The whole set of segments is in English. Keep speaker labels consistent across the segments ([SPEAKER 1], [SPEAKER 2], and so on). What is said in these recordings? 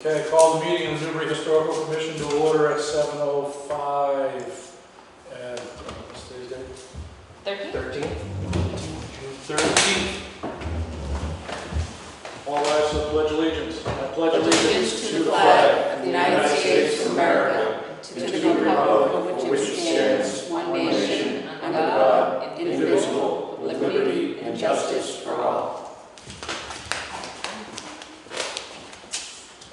[SPEAKER 1] Okay, call the meeting of the Newbury Historical Commission to order at 7:05. And what's today's date?
[SPEAKER 2] 13th?
[SPEAKER 1] June 13th. All rise to the Pledge of Allegiance. I pledge allegiance
[SPEAKER 2] To the flag of the United States of America, to the republic for which it stands, one nation, under God, indivisible, with liberty and justice for all.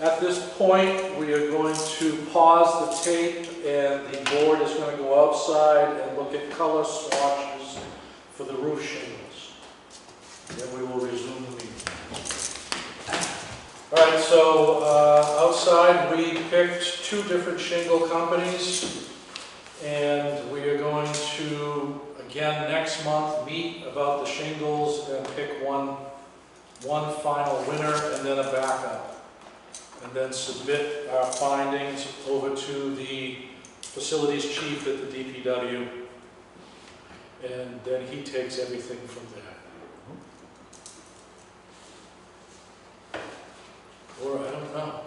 [SPEAKER 1] At this point, we are going to pause the tape, and the board is going to go outside and look at color swatches for the roof shingles. Then we will resume the meeting. All right, so outside we picked two different shingle companies, and we are going to, again, next month meet about the shingles and pick one final winner and then a backup. And then submit our findings over to the facilities chief at the DPW, and then he takes everything from there. Or I don't know.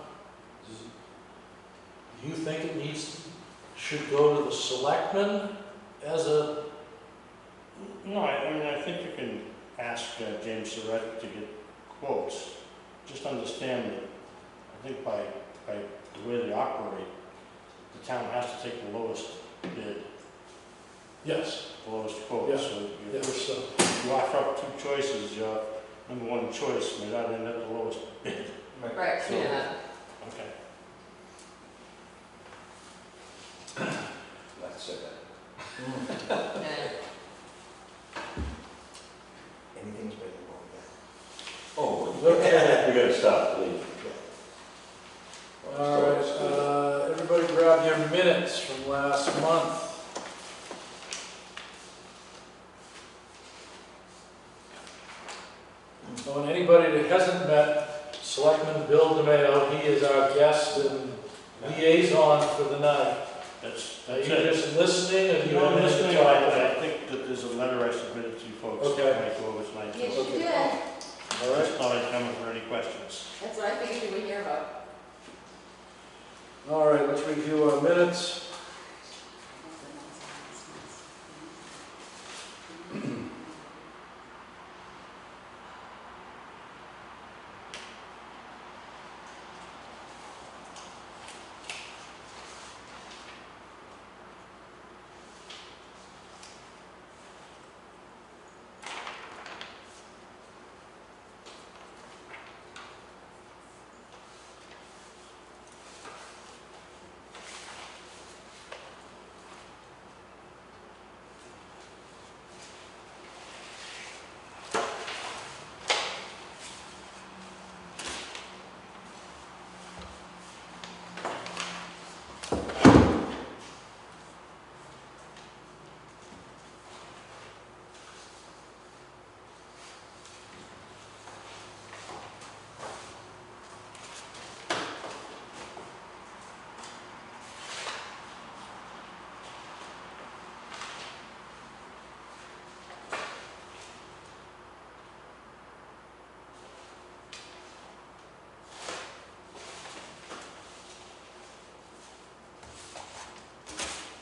[SPEAKER 1] Do you think it should go to the selectmen as a?
[SPEAKER 3] No, I mean, I think you can ask James Surratt to get quotes. Just understand that I think by the way they operate, the town has to take the lowest bid,
[SPEAKER 1] Yes.
[SPEAKER 3] the lowest quote.
[SPEAKER 1] Yeah.
[SPEAKER 3] So
[SPEAKER 1] Yes.
[SPEAKER 3] if you offer up two choices, your number one choice may not end up the lowest bid.
[SPEAKER 2] Right,
[SPEAKER 3] So-
[SPEAKER 2] yeah.
[SPEAKER 3] Okay.
[SPEAKER 4] Let's say that.
[SPEAKER 2] Yeah.
[SPEAKER 4] Anything's better than going back.
[SPEAKER 5] Oh,
[SPEAKER 1] Okay.
[SPEAKER 5] we gotta stop, please.
[SPEAKER 1] All right. Everybody grab your minutes from last month. So, and anybody that hasn't met Selectman Bill DeMayo, he is our guest and liaison for the night.
[SPEAKER 3] That's
[SPEAKER 1] Are you
[SPEAKER 3] it.
[SPEAKER 1] just listening, or do you
[SPEAKER 3] No,
[SPEAKER 1] have
[SPEAKER 3] I'm
[SPEAKER 1] anything
[SPEAKER 3] listening,
[SPEAKER 1] to talk
[SPEAKER 3] I
[SPEAKER 1] about?
[SPEAKER 3] think that there's a letter I submitted to you folks.
[SPEAKER 1] Okay.
[SPEAKER 3] That might go over tonight.
[SPEAKER 2] Yes, you
[SPEAKER 1] Okay.
[SPEAKER 2] did.
[SPEAKER 1] All
[SPEAKER 3] Just
[SPEAKER 1] right.
[SPEAKER 3] thought I'd come for any questions.
[SPEAKER 2] That's what I figured you would hear about.
[SPEAKER 1] All right, let's review our minutes.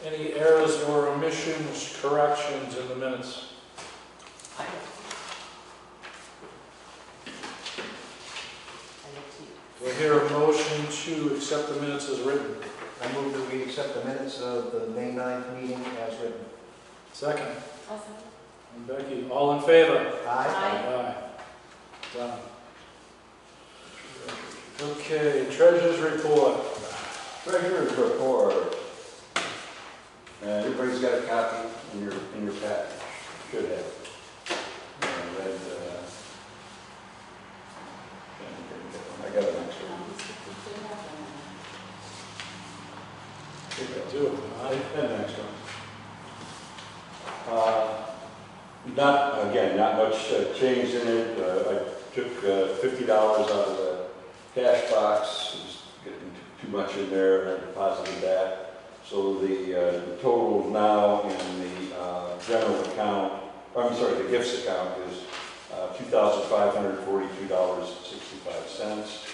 [SPEAKER 1] Any errors or omissions, corrections in the minutes? Do I hear a motion to accept the minutes as written?
[SPEAKER 4] I move that we accept the minutes of the May 9th meeting as written.
[SPEAKER 1] Second.
[SPEAKER 2] Awesome.
[SPEAKER 1] And Becky, all in favor?
[SPEAKER 2] Aye.
[SPEAKER 1] Aye. Done. Okay, treasurer's report.
[SPEAKER 5] Treasurer's report. Everybody's got a copy in your package. Should have. I got an extra one.
[SPEAKER 1] I do.
[SPEAKER 5] And an extra one. Not much changed in it. I took $50 out of the cash box. It was getting too much in there, and I deposited that. So the total now in the general account, the gifts account is $2,542.65.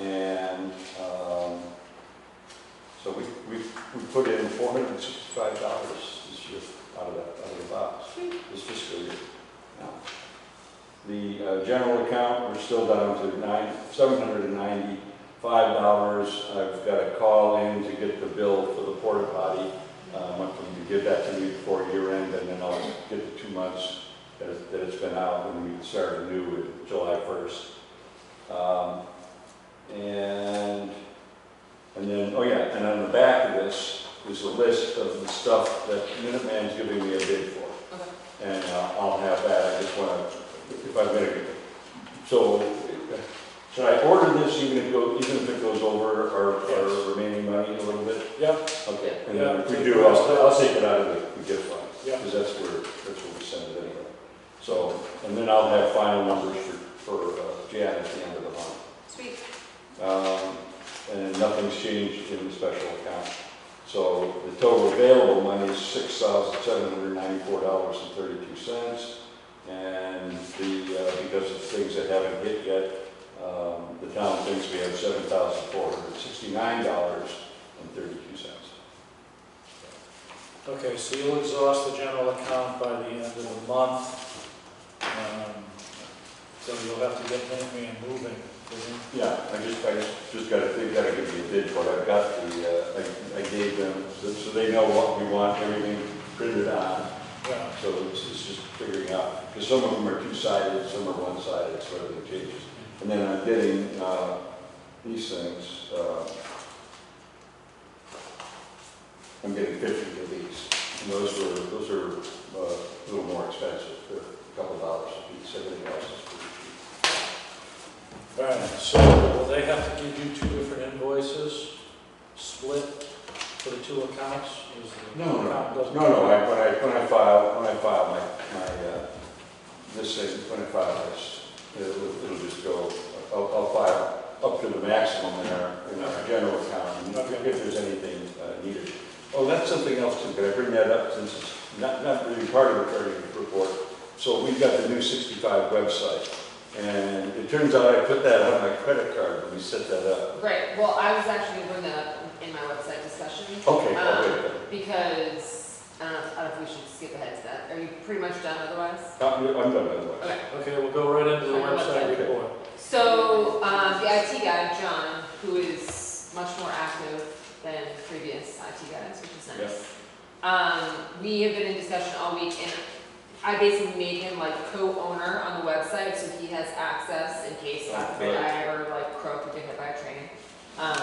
[SPEAKER 5] And so we put in $465 this year out of the box, this fiscal year. Now, the general account, we're still down to $795. I've got to call in to get the bill for the porta potty. I want them to give that to me before year end, and then I'll get the 2 months that it's been out, and we can start anew with July 1st. And then, oh yeah, and on the back of this is a list of the stuff that Minuteman's giving me a bid for.
[SPEAKER 2] Okay.
[SPEAKER 5] And I'll have that. I just want to, if I'm going to, so should I order this even if it goes over our remaining money a little bit?
[SPEAKER 1] Yep.
[SPEAKER 5] Okay. And
[SPEAKER 1] Yeah.
[SPEAKER 5] then if we do, I'll take it out of the gift fund.
[SPEAKER 1] Yeah.
[SPEAKER 5] Because that's where we send it anyway. So, and then I'll have final numbers for Jan at the end of the month.
[SPEAKER 2] Sweet.
[SPEAKER 5] And nothing's changed in the special account. So the total available money is $6,794.32. And because of things that haven't hit yet, the town thinks we have $7,469.32.
[SPEAKER 1] Okay, so you'll exhaust the general account by the end of the month. So you'll have to get Minuteman moving.
[SPEAKER 5] Yeah, I just got to, they've got to give me a bid for it. I've got I gave them, so they know what we want, everything printed on.
[SPEAKER 1] Yeah.
[SPEAKER 5] So it's just figuring out, because some of them are two-sided, some are one-sided, so everything changes. And then I'm getting these things, I'm getting 50 of these. And those are a little more expensive. They're a couple dollars a piece, everything else is pretty cheap.
[SPEAKER 1] All right, so will they have to give you 2 different invoices, split for the 2 accounts?
[SPEAKER 5] No. When I file my this thing, when I file this, it'll just go. I'll file up to the maximum in our general account, and if there's anything needed. Oh, that's something else too. Can I bring that up since it's not really part of the treasurer's report? So we've got the new 65 website, and it turns out I put that on my credit card when we set that up.
[SPEAKER 2] Right, well, I was actually going to bring that up in my website discussion.
[SPEAKER 5] Okay,
[SPEAKER 2] Because, I don't know if we should skip ahead to that. Are you pretty much done otherwise?
[SPEAKER 5] I'm done otherwise.
[SPEAKER 2] Okay.
[SPEAKER 1] Okay, we'll go right into the website
[SPEAKER 5] Okay.
[SPEAKER 1] report.
[SPEAKER 2] So, the IT guy, John, who is much more active than previous IT guys, which is nice. We have been in discussion all week, and I basically made him like co-owner on the website, so he has access in case I ever like croak or get hit by a train. I don't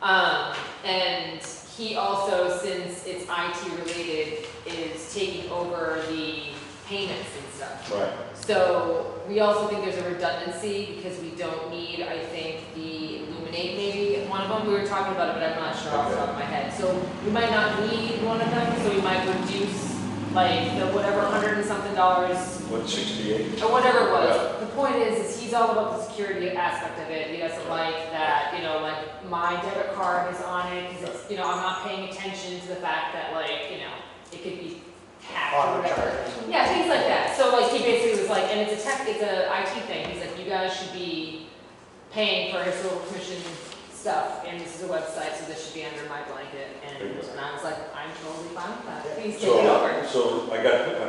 [SPEAKER 2] know. And he also, since it's IT related, is taking over the payments and stuff.
[SPEAKER 5] Right.
[SPEAKER 2] So we also think there's a redundancy because we don't need, I think, the Illuminate maybe, one of them. We were talking about it, but I'm not sure off the top of my head. So we might not need one of them, so we might reduce like the whatever $100 and something,
[SPEAKER 5] 168.
[SPEAKER 2] or whatever it was. The point is he's all about the security aspect of it. He doesn't like that, like my debit card is on it, because it's, I'm not paying attention to the fact that it could be hacked or whatever. Yeah, things like that. So he basically was like, and it's a IT thing. He's like, you guys should be paying for historical commission stuff, and this is a website, so this should be under my blanket. And I was like, I'm totally fine with that. Please take it over.
[SPEAKER 5] So I'm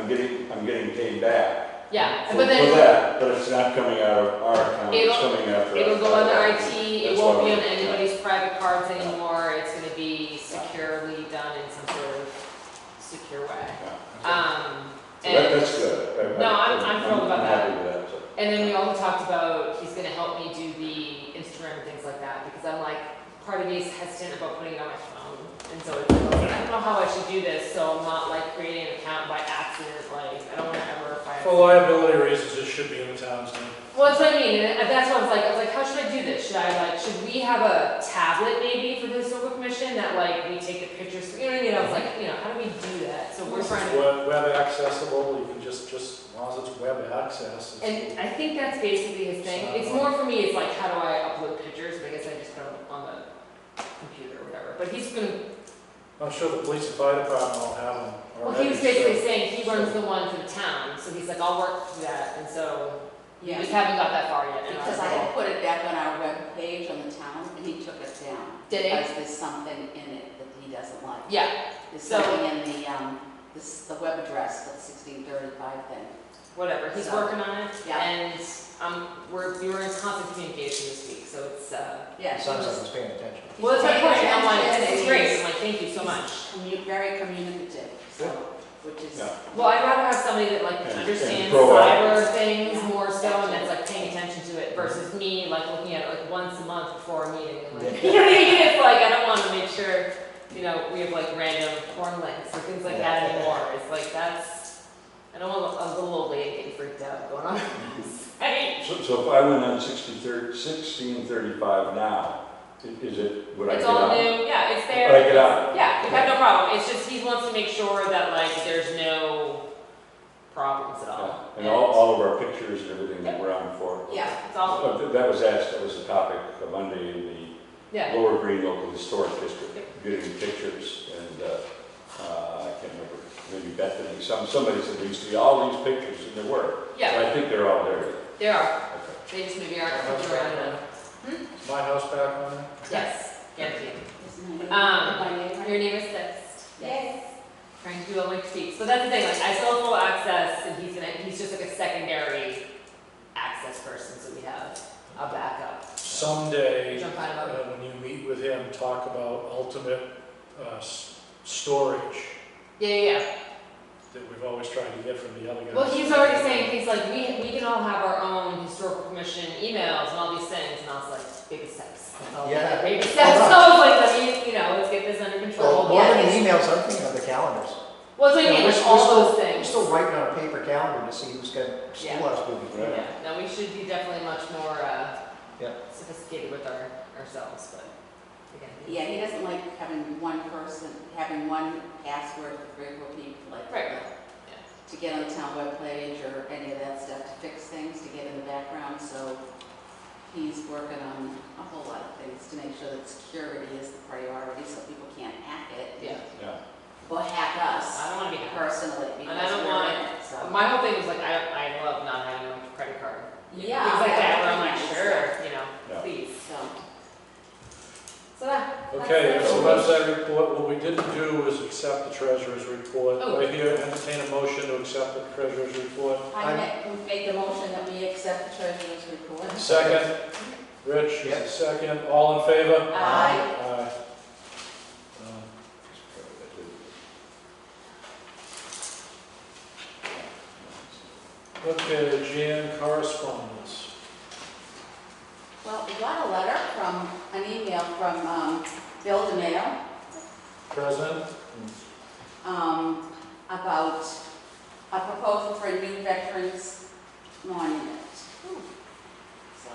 [SPEAKER 5] getting paid back.
[SPEAKER 2] Yeah,
[SPEAKER 5] For
[SPEAKER 2] but then
[SPEAKER 5] that, but it's not coming out of our account, it's coming after.
[SPEAKER 2] it'll go under IT. It
[SPEAKER 5] That's
[SPEAKER 2] won't
[SPEAKER 5] what
[SPEAKER 2] be on
[SPEAKER 5] I'm-
[SPEAKER 2] anybody's private cards anymore. It's going to be securely done in some sort of secure way.
[SPEAKER 5] So that's good.
[SPEAKER 2] No, I'm thrilled about
[SPEAKER 5] I'm
[SPEAKER 2] that.
[SPEAKER 5] happy with that. So.
[SPEAKER 2] And then we also talked about he's going to help me do the Instagram and things like that, because I'm like, part of me is hesitant about putting it on my phone. And so it's like, I don't know how I should do this, so I'm not creating an account by accident. I don't want to ever find.
[SPEAKER 1] For liability reasons, it should be in the town's name.
[SPEAKER 2] Well, that's what I mean, and that's what I was like, how should I do this? Should we have a tablet maybe for the historical commission that we take the pictures, you know what I mean? I was like, how do we do that? So we're trying to.
[SPEAKER 1] Web accessible, you can just as long as it's web access.
[SPEAKER 2] And I think that's basically his thing. It's more for me, it's how do I upload pictures? But I guess I just put them on the computer or whatever. But he's gonna.
[SPEAKER 1] I'm sure the police and fire department will have them.
[SPEAKER 2] Well, he was basically saying he runs the one for the town, so he's like, I'll work through that, and so We
[SPEAKER 6] Yeah,
[SPEAKER 2] just haven't got that far yet. in our
[SPEAKER 6] because I
[SPEAKER 2] goal.
[SPEAKER 6] had put it back on our web page on the town, and he took it down.
[SPEAKER 2] Did he?
[SPEAKER 6] Because there's something in it that he doesn't like.
[SPEAKER 2] Yeah,
[SPEAKER 6] There's
[SPEAKER 2] So-
[SPEAKER 6] something in the web address, the 1635 thing.
[SPEAKER 2] whatever, he's
[SPEAKER 6] So,
[SPEAKER 2] working on it,
[SPEAKER 6] yeah.
[SPEAKER 2] and, we were in constant communication this week, so it's,
[SPEAKER 6] Yeah.
[SPEAKER 4] It sounds like he's paying attention.
[SPEAKER 6] He's
[SPEAKER 2] well, that's my
[SPEAKER 6] paying
[SPEAKER 2] point, I'm like,
[SPEAKER 6] attention,
[SPEAKER 2] this is
[SPEAKER 6] and
[SPEAKER 2] great,
[SPEAKER 6] he's
[SPEAKER 2] I'm like, thank you so much.
[SPEAKER 6] Very communicative, so, which is,
[SPEAKER 5] Yeah.
[SPEAKER 2] Well, I'd rather have somebody that like
[SPEAKER 5] And
[SPEAKER 2] understands
[SPEAKER 5] proactive.
[SPEAKER 2] cyber things
[SPEAKER 6] Yeah.
[SPEAKER 2] more so, and that's like paying attention to it, versus me like looking at it like once a month before a meeting, and like,
[SPEAKER 4] Yeah.
[SPEAKER 2] you know what I mean? It's like, I don't wanna make sure, we have like random porn links or things like that anymore, it's like, I don't want a little old lady getting freaked out going on. Hey,
[SPEAKER 5] So if I went on 1635 now, is it, would I
[SPEAKER 2] it's
[SPEAKER 5] get
[SPEAKER 2] all
[SPEAKER 5] on?
[SPEAKER 2] new, yeah, it's there.
[SPEAKER 5] Would I get on?
[SPEAKER 2] Yeah, we have no problem, it's just, he wants to make sure that like, there's no problems at
[SPEAKER 5] Yeah.
[SPEAKER 2] all.
[SPEAKER 5] And all of our pictures and everything that we're on for.
[SPEAKER 2] Yeah, it's all,
[SPEAKER 5] That was asked, that was the topic of Monday in
[SPEAKER 2] yeah.
[SPEAKER 5] the Lower Green Local Historic District, getting pictures, and I can't remember, maybe Bethany, somebody said there used to be all these pictures, and there were.
[SPEAKER 2] Yeah,
[SPEAKER 5] So I think they're all there.
[SPEAKER 2] there are.
[SPEAKER 5] Okay.
[SPEAKER 2] They just maybe aren't clicking around them.
[SPEAKER 1] Is my house back on there?
[SPEAKER 2] Yes, guaranteed.
[SPEAKER 6] isn't it?
[SPEAKER 2] Um,
[SPEAKER 6] My neighbor?
[SPEAKER 2] Your name is fixed.
[SPEAKER 6] Yes.
[SPEAKER 2] Trying to do a link speak. So that's the thing, like I still have full access and he's just like a secondary access person, so we have a backup.
[SPEAKER 1] Someday,
[SPEAKER 2] Which I'm fine about.
[SPEAKER 1] when you meet with him, talk about ultimate storage
[SPEAKER 2] Yeah.
[SPEAKER 1] that we've always tried to get from the other guys.
[SPEAKER 2] Well, he's already saying things like, we can all have our own historical commission emails and all these things, and I was like, baby steps. That's all.
[SPEAKER 4] Yeah.
[SPEAKER 2] Baby steps. So I was like, let me, let's get this under
[SPEAKER 4] Well,
[SPEAKER 2] control.
[SPEAKER 4] more than
[SPEAKER 2] Yeah,
[SPEAKER 4] the emails, I'm thinking of the calendars.
[SPEAKER 2] well, so I mean,
[SPEAKER 4] You know,
[SPEAKER 2] like
[SPEAKER 4] we're
[SPEAKER 2] all
[SPEAKER 4] still-
[SPEAKER 2] those
[SPEAKER 4] We're
[SPEAKER 2] things.
[SPEAKER 4] still writing on a paper calendar to see who's got
[SPEAKER 2] Yeah.
[SPEAKER 4] schoolhouse movie.
[SPEAKER 5] Right.
[SPEAKER 2] Yeah, no, we should be definitely much more
[SPEAKER 4] Yeah.
[SPEAKER 2] sophisticated with ourselves, but again.
[SPEAKER 6] Yeah, he doesn't like having one person, having one password for 3 or 4 people, like,
[SPEAKER 2] Right.
[SPEAKER 6] to get on the town webpage or any of that stuff, to fix things, to get in the background, so he's working on a whole lot of things to make sure that security is the priority, so people can't hack it.
[SPEAKER 2] Yeah.
[SPEAKER 5] Yeah.
[SPEAKER 6] Or hack us
[SPEAKER 2] I don't want to be hacked.
[SPEAKER 6] personally,
[SPEAKER 2] And I
[SPEAKER 6] because
[SPEAKER 2] don't
[SPEAKER 6] we're
[SPEAKER 2] want-
[SPEAKER 6] in it, so.
[SPEAKER 2] My whole thing was like, I love not having a credit card.
[SPEAKER 6] Yeah.
[SPEAKER 2] Things like that, where I'm like,
[SPEAKER 6] that's
[SPEAKER 2] sure,
[SPEAKER 5] Yeah.
[SPEAKER 2] please.
[SPEAKER 6] So,
[SPEAKER 2] So that.
[SPEAKER 1] Okay,
[SPEAKER 2] that's
[SPEAKER 1] so
[SPEAKER 2] it.
[SPEAKER 1] website report, what we didn't do was accept the treasurer's report.
[SPEAKER 2] Oh.
[SPEAKER 1] Right here, entertain a motion to accept the treasurer's report.
[SPEAKER 6] I make the motion that we accept the treasurer's report.
[SPEAKER 1] Second, Rich, is
[SPEAKER 4] Yep.
[SPEAKER 1] a second, all in favor?
[SPEAKER 6] Aye.
[SPEAKER 1] Aye. Okay, Jan, correspondence.
[SPEAKER 6] Well, we got a letter from, an email from Bill DeMayo,
[SPEAKER 1] Present?
[SPEAKER 6] about a proposal for a new veterans monument. So,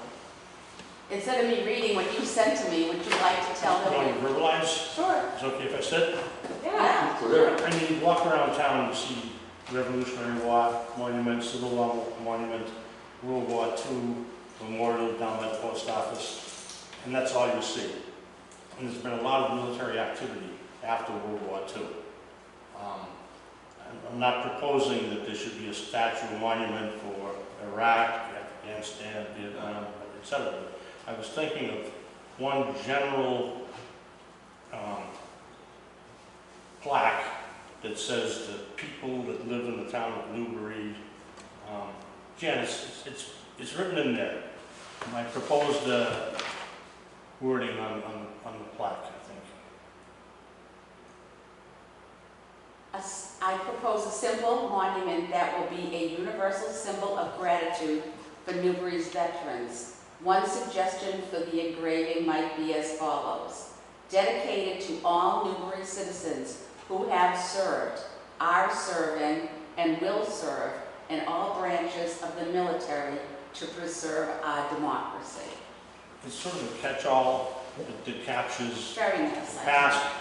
[SPEAKER 6] instead of me reading what you sent to me, would you like to tell
[SPEAKER 3] You want
[SPEAKER 6] them?
[SPEAKER 3] to verbalize?
[SPEAKER 6] Sure.
[SPEAKER 3] It's okay if I sit?
[SPEAKER 2] Yeah.
[SPEAKER 5] Whatever.
[SPEAKER 3] I mean, walk around town and see Revolutionary War monument, Civil War monument, World War II memorial down by the post office, and that's all you see. And there's been a lot of military activity after World War II. I'm not proposing that there should be a statue or monument for Iraq, Afghanistan, Vietnam, etc. I was thinking of one general plaque that says the people that live in the town of Newbury. Jan, it's written in there. I proposed wording on the plaque, I think.
[SPEAKER 6] I propose a simple monument that will be a universal symbol of gratitude for Newbury's veterans. One suggestion for the engraving might be as follows. Dedicated to all Newbury citizens who have served, are serving, and will serve in all branches of the military to preserve our democracy.
[SPEAKER 3] It's sort of a catch-all that captures
[SPEAKER 6] Very nice.
[SPEAKER 3] the past,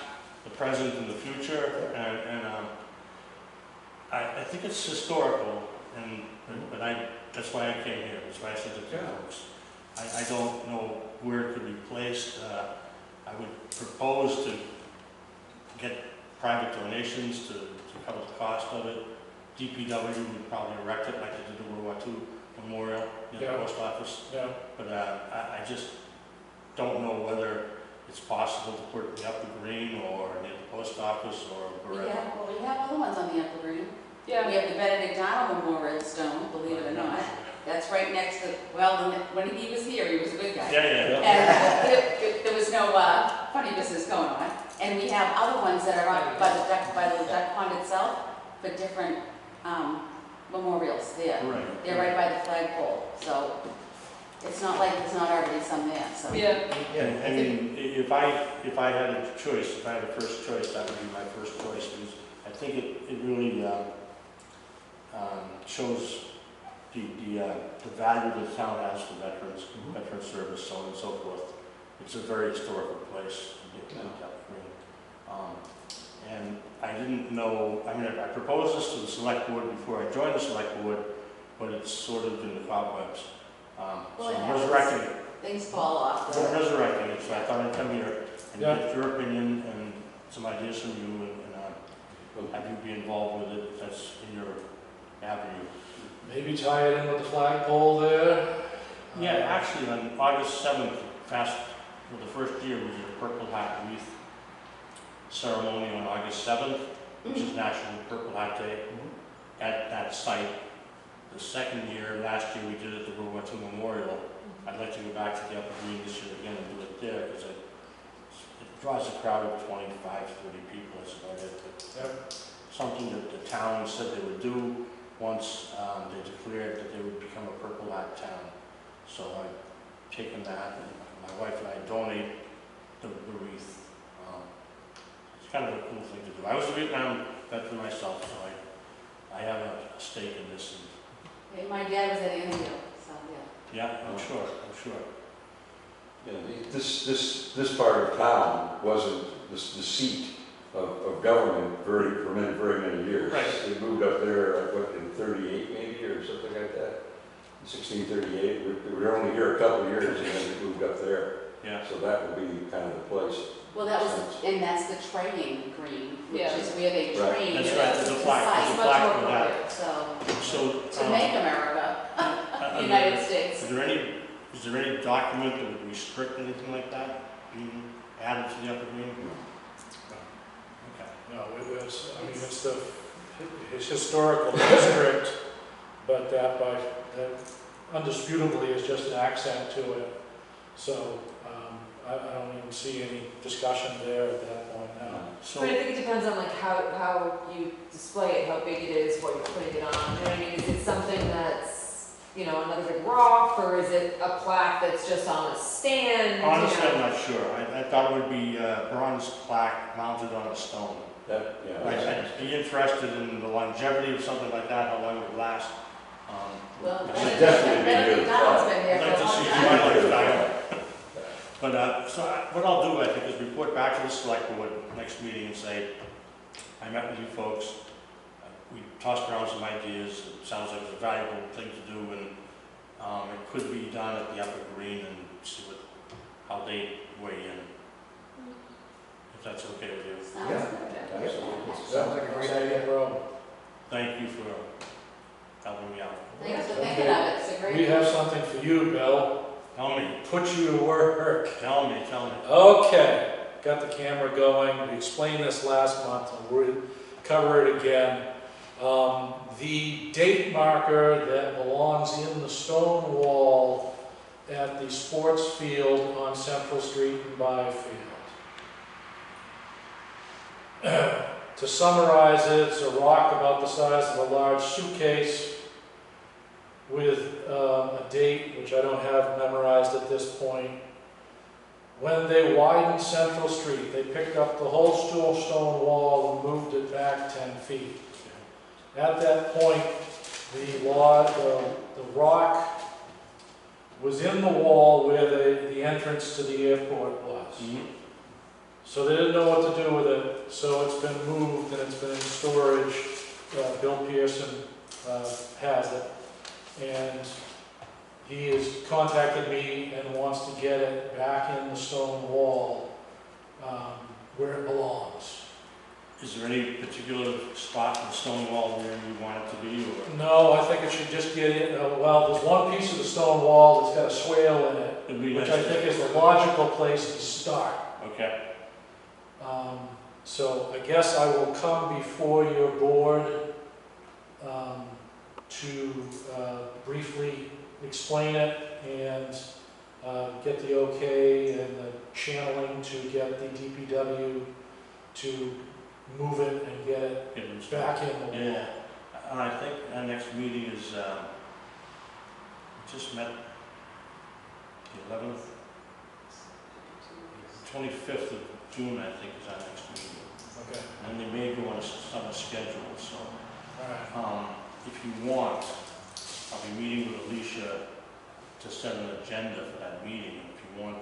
[SPEAKER 3] the present, and the future, and I think it's historical, but that's why I came here, that's why I said it to folks. I don't know where it could be placed. I would propose to get private donations to cover the cost of it. DPW would probably erect it like they did in World War II Memorial, near the
[SPEAKER 1] Yeah.
[SPEAKER 3] post office.
[SPEAKER 1] Yeah,
[SPEAKER 3] But I just don't know whether it's possible to put it in the Upper Green or near the post office or wherever.
[SPEAKER 6] We have other ones on the Upper Green. We
[SPEAKER 2] Yeah,
[SPEAKER 6] have the Benedict Arnold Memorial Stone, believe it or not. That's right next to, well, when he was here, he was a good guy.
[SPEAKER 3] Yeah, yeah.
[SPEAKER 6] And there was no funny business going on. And we have other ones that are up by the duck pond itself for different memorials there.
[SPEAKER 3] Right.
[SPEAKER 6] They're right by the flagpole, so it's not like there's not already some there, so.
[SPEAKER 2] yeah,
[SPEAKER 3] And I mean, if I had a choice, if I had a first choice, that would be my first choice, because I think it really shows the value the town has for veterans, veteran service, so on and so forth. It's a very historical place. And I didn't know, I mean, I proposed this to the select board before I joined the select board, but it's sort of in the cobwebs.
[SPEAKER 6] Well,
[SPEAKER 3] So
[SPEAKER 6] it
[SPEAKER 3] I'm
[SPEAKER 6] happens.
[SPEAKER 3] resurrecting it.
[SPEAKER 6] Things fall off.
[SPEAKER 3] I'm resurrecting it, so I thought I'd come here and
[SPEAKER 1] Yeah.
[SPEAKER 3] get your opinion and some ideas from you and have you be involved with it if that's in your avenue.
[SPEAKER 1] maybe tie it in with the flagpole there.
[SPEAKER 3] Yeah, actually, on August 7th, for the first year, we did a Purple Hat wreath ceremony on August 7th, which is National Purple Hat Day, at that site. The second year, last year, we did it at the World War II Memorial. I'd like to go back to the Upper Green this year again and do it there, because it draws a crowd of 25, 30 people, that's about it. But something that the town said they would do once they declared that they would become a Purple Hat town. So I've taken that, and my wife and I donate the wreath. It's kind of a cool thing to do. I was a Vietnam veteran myself, so I have a stake in this.
[SPEAKER 6] Hey, my dad was at Annandale, so yeah.
[SPEAKER 3] Yeah, I'm sure.
[SPEAKER 5] Yeah, this part of town wasn't the seat of government for very many years.
[SPEAKER 3] Right.
[SPEAKER 5] They moved up there, what, in 38 maybe, or something like that? 1638, we were only here a couple of years and then we moved up there.
[SPEAKER 3] Yeah.
[SPEAKER 5] So that would be kind of the place.
[SPEAKER 6] Well, and that's the training green, which
[SPEAKER 2] Yeah.
[SPEAKER 6] is where they
[SPEAKER 5] Right.
[SPEAKER 6] train.
[SPEAKER 3] That's right, there's a plaque,
[SPEAKER 6] It's
[SPEAKER 3] there's a
[SPEAKER 6] much
[SPEAKER 3] plaque
[SPEAKER 6] more
[SPEAKER 3] for that.
[SPEAKER 6] appropriate, so,
[SPEAKER 3] So,
[SPEAKER 6] to make America, United States.
[SPEAKER 3] is there any document that would restrict anything like that being added to the Upper Green? Okay.
[SPEAKER 1] No, it was, I mean, it's historical district, but that undisputably is just an accent to it. So, I don't even see any discussion there at that point now.
[SPEAKER 3] So,
[SPEAKER 2] but I think it depends on like how you display it, how big it is, what you're putting it on, you know what I mean? Is it something that's, you know, another big rock, or is it a plaque that's just on a stand?
[SPEAKER 3] honestly,
[SPEAKER 2] you
[SPEAKER 3] I'm
[SPEAKER 2] know?
[SPEAKER 3] not sure. I thought it would be a bronze plaque mounted on a stone.
[SPEAKER 5] That, yeah.
[SPEAKER 3] I'd be interested in the longevity of something like that, how long it would last.
[SPEAKER 6] Well,
[SPEAKER 5] Should
[SPEAKER 6] Benedict
[SPEAKER 5] definitely be
[SPEAKER 6] Benedict
[SPEAKER 5] good.
[SPEAKER 6] Donald's been
[SPEAKER 3] I'd
[SPEAKER 6] there
[SPEAKER 3] like
[SPEAKER 6] for a
[SPEAKER 3] to
[SPEAKER 6] long
[SPEAKER 3] see
[SPEAKER 6] time.
[SPEAKER 3] my lifetime. But, so what I'll do, I think, is report back to the select board next meeting and say, I met with you folks, we tossed around some ideas, it sounds like it's a valuable thing to do, and it could be done at the Upper Green and see how they weigh in. If that's okay with you.
[SPEAKER 6] Sounds
[SPEAKER 4] Yeah.
[SPEAKER 6] good.
[SPEAKER 5] Absolutely.
[SPEAKER 4] Sounds like a great idea.
[SPEAKER 1] Problem.
[SPEAKER 3] Thank you for helping me out.
[SPEAKER 6] Thanks for thinking of it, it's a great.
[SPEAKER 1] We have something for you, Bill.
[SPEAKER 3] Tell me,
[SPEAKER 1] Put you to work.
[SPEAKER 3] tell me.
[SPEAKER 1] Okay, got the camera going. We explained this last month, and we'll cover it again. The date marker that belongs in the stone wall at the sports field on Central Street in Byfield. To summarize it, it's a rock about the size of a large suitcase with a date, which I don't have memorized at this point. When they widened Central Street, they picked up the whole stone wall and moved it back 10 feet. At that point, the rock was in the wall where the entrance to the airport was. So they didn't know what to do with it, so it's been moved and it's been in storage. Bill Pearson has it. And he has contacted me and wants to get it back in the stone wall where it belongs.
[SPEAKER 3] Is there any particular spot in the stone wall where you want it to be? Or?
[SPEAKER 1] No, No, I think it should just get in, well, there's one piece of the stone wall that's got a swale in it,
[SPEAKER 3] It'd be
[SPEAKER 1] which
[SPEAKER 3] nice
[SPEAKER 1] I
[SPEAKER 3] to-
[SPEAKER 1] think is the logical place to start.
[SPEAKER 3] Okay,
[SPEAKER 1] So I guess I will come before your board to briefly explain it and get the okay and the channeling to get the DPW to move it and get it
[SPEAKER 3] get it
[SPEAKER 1] back in the wall.
[SPEAKER 3] Yeah, and I think our next meeting is, we just met the 11th, 25th of June, I think, is our next meeting.
[SPEAKER 1] Okay,
[SPEAKER 3] And they may go on a summer schedule, so,
[SPEAKER 1] all right.
[SPEAKER 3] if you want, I'll be meeting with Alicia to set an agenda for that meeting, if you want.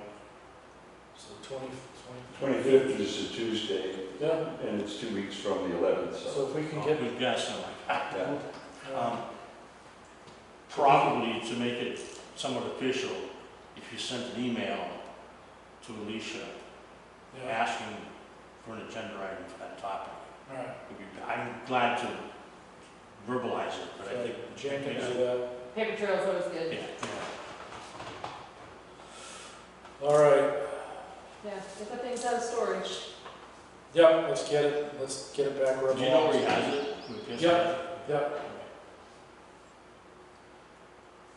[SPEAKER 1] So 20.
[SPEAKER 5] 25th is a Tuesday,
[SPEAKER 1] Yeah,
[SPEAKER 5] and it's 2 weeks from the 11th, so.
[SPEAKER 1] so if we can get,
[SPEAKER 3] We've got some like that.
[SPEAKER 5] Yeah.
[SPEAKER 3] Probably to make it somewhat official, if you sent an email to Alicia
[SPEAKER 1] yeah,
[SPEAKER 3] asking for an agenda item for that topic.
[SPEAKER 1] all right.
[SPEAKER 3] I'm glad to verbalize it, but I think.
[SPEAKER 1] Jen can do that.
[SPEAKER 2] Paper trail's always
[SPEAKER 3] Yeah,
[SPEAKER 2] good.
[SPEAKER 3] yeah.
[SPEAKER 1] All right,
[SPEAKER 2] Yeah, get the things out of storage.
[SPEAKER 1] yep, let's get it back where it
[SPEAKER 3] Do you know where he
[SPEAKER 1] belongs.
[SPEAKER 3] has it? We just-
[SPEAKER 1] Yeah. Yep.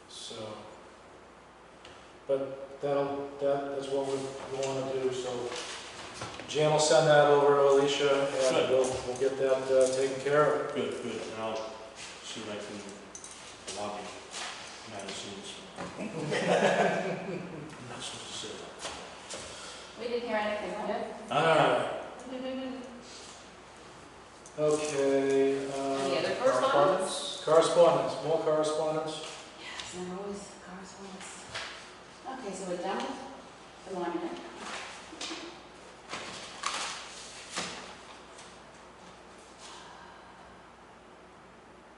[SPEAKER 1] So, but that's what we want to do, so Jan will send that over to Alicia, and
[SPEAKER 3] Good.
[SPEAKER 1] we'll get that taken care of.
[SPEAKER 3] Good, good, and I'll see what I can lobby behind the scenes. I'm not supposed to say that.
[SPEAKER 6] We didn't hear anything, right?
[SPEAKER 3] All right.
[SPEAKER 1] Okay.
[SPEAKER 2] Any other correspondence?
[SPEAKER 1] Correspondence, more correspondence?
[SPEAKER 6] Yes, there always correspondence. Okay, so we're done with the monument.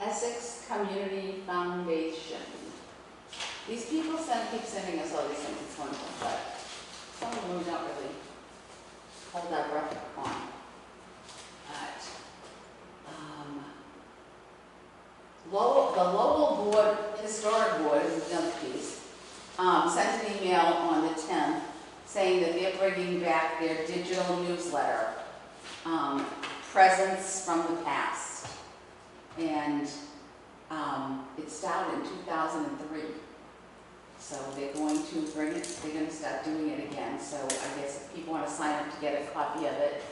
[SPEAKER 6] Essex Community Foundation. These people keep sending us all these things, it's wonderful, but some of them we don't really hold our breath on. The Lowell Board, Historic Board, is another piece, sent an email on the 10th saying that they're bringing back their digital newsletter, Presents from the Past. And it started in 2003. So they're going to bring it, they're going to start doing it again. So I guess if people want to sign up to get a copy of it,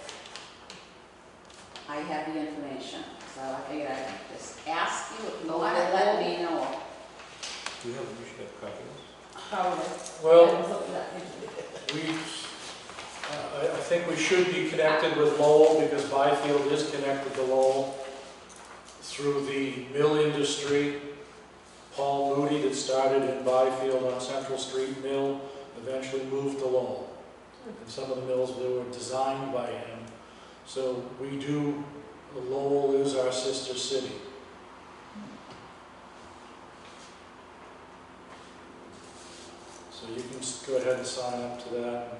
[SPEAKER 6] I have the information. So I figured I'd just ask you if you want to let me know.
[SPEAKER 5] We should have copies.
[SPEAKER 2] Probably.
[SPEAKER 1] Well, I think we should be connected with Lowell because Byfield is connected to Lowell through the mill industry. Paul Moody that started in Byfield on Central Street Mill eventually moved to Lowell. And some of the mills were designed by him. So we do, Lowell is our sister city. So you can just go ahead and sign up to that.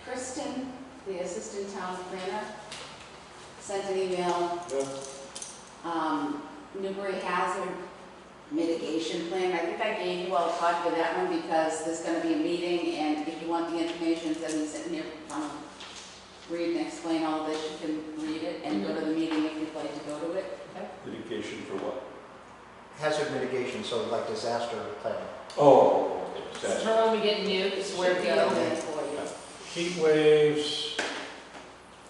[SPEAKER 6] Kristen, the assistant town planner, sent an email.
[SPEAKER 1] Yep.
[SPEAKER 6] Newbury Hazard Mitigation Plan. I think I gave you all a copy of that one because there's going to be a meeting, and if you want the information, it doesn't sit here, read and explain all of this, you can read it and go to the meeting if you'd like to go to it.
[SPEAKER 5] Litigation for what?
[SPEAKER 4] Hazard mitigation, so like disaster planning.
[SPEAKER 5] Oh, okay.
[SPEAKER 2] So
[SPEAKER 5] That's-
[SPEAKER 2] for when we get nukes, where to
[SPEAKER 6] Should be in
[SPEAKER 2] go.
[SPEAKER 6] there for you.
[SPEAKER 1] Heat waves,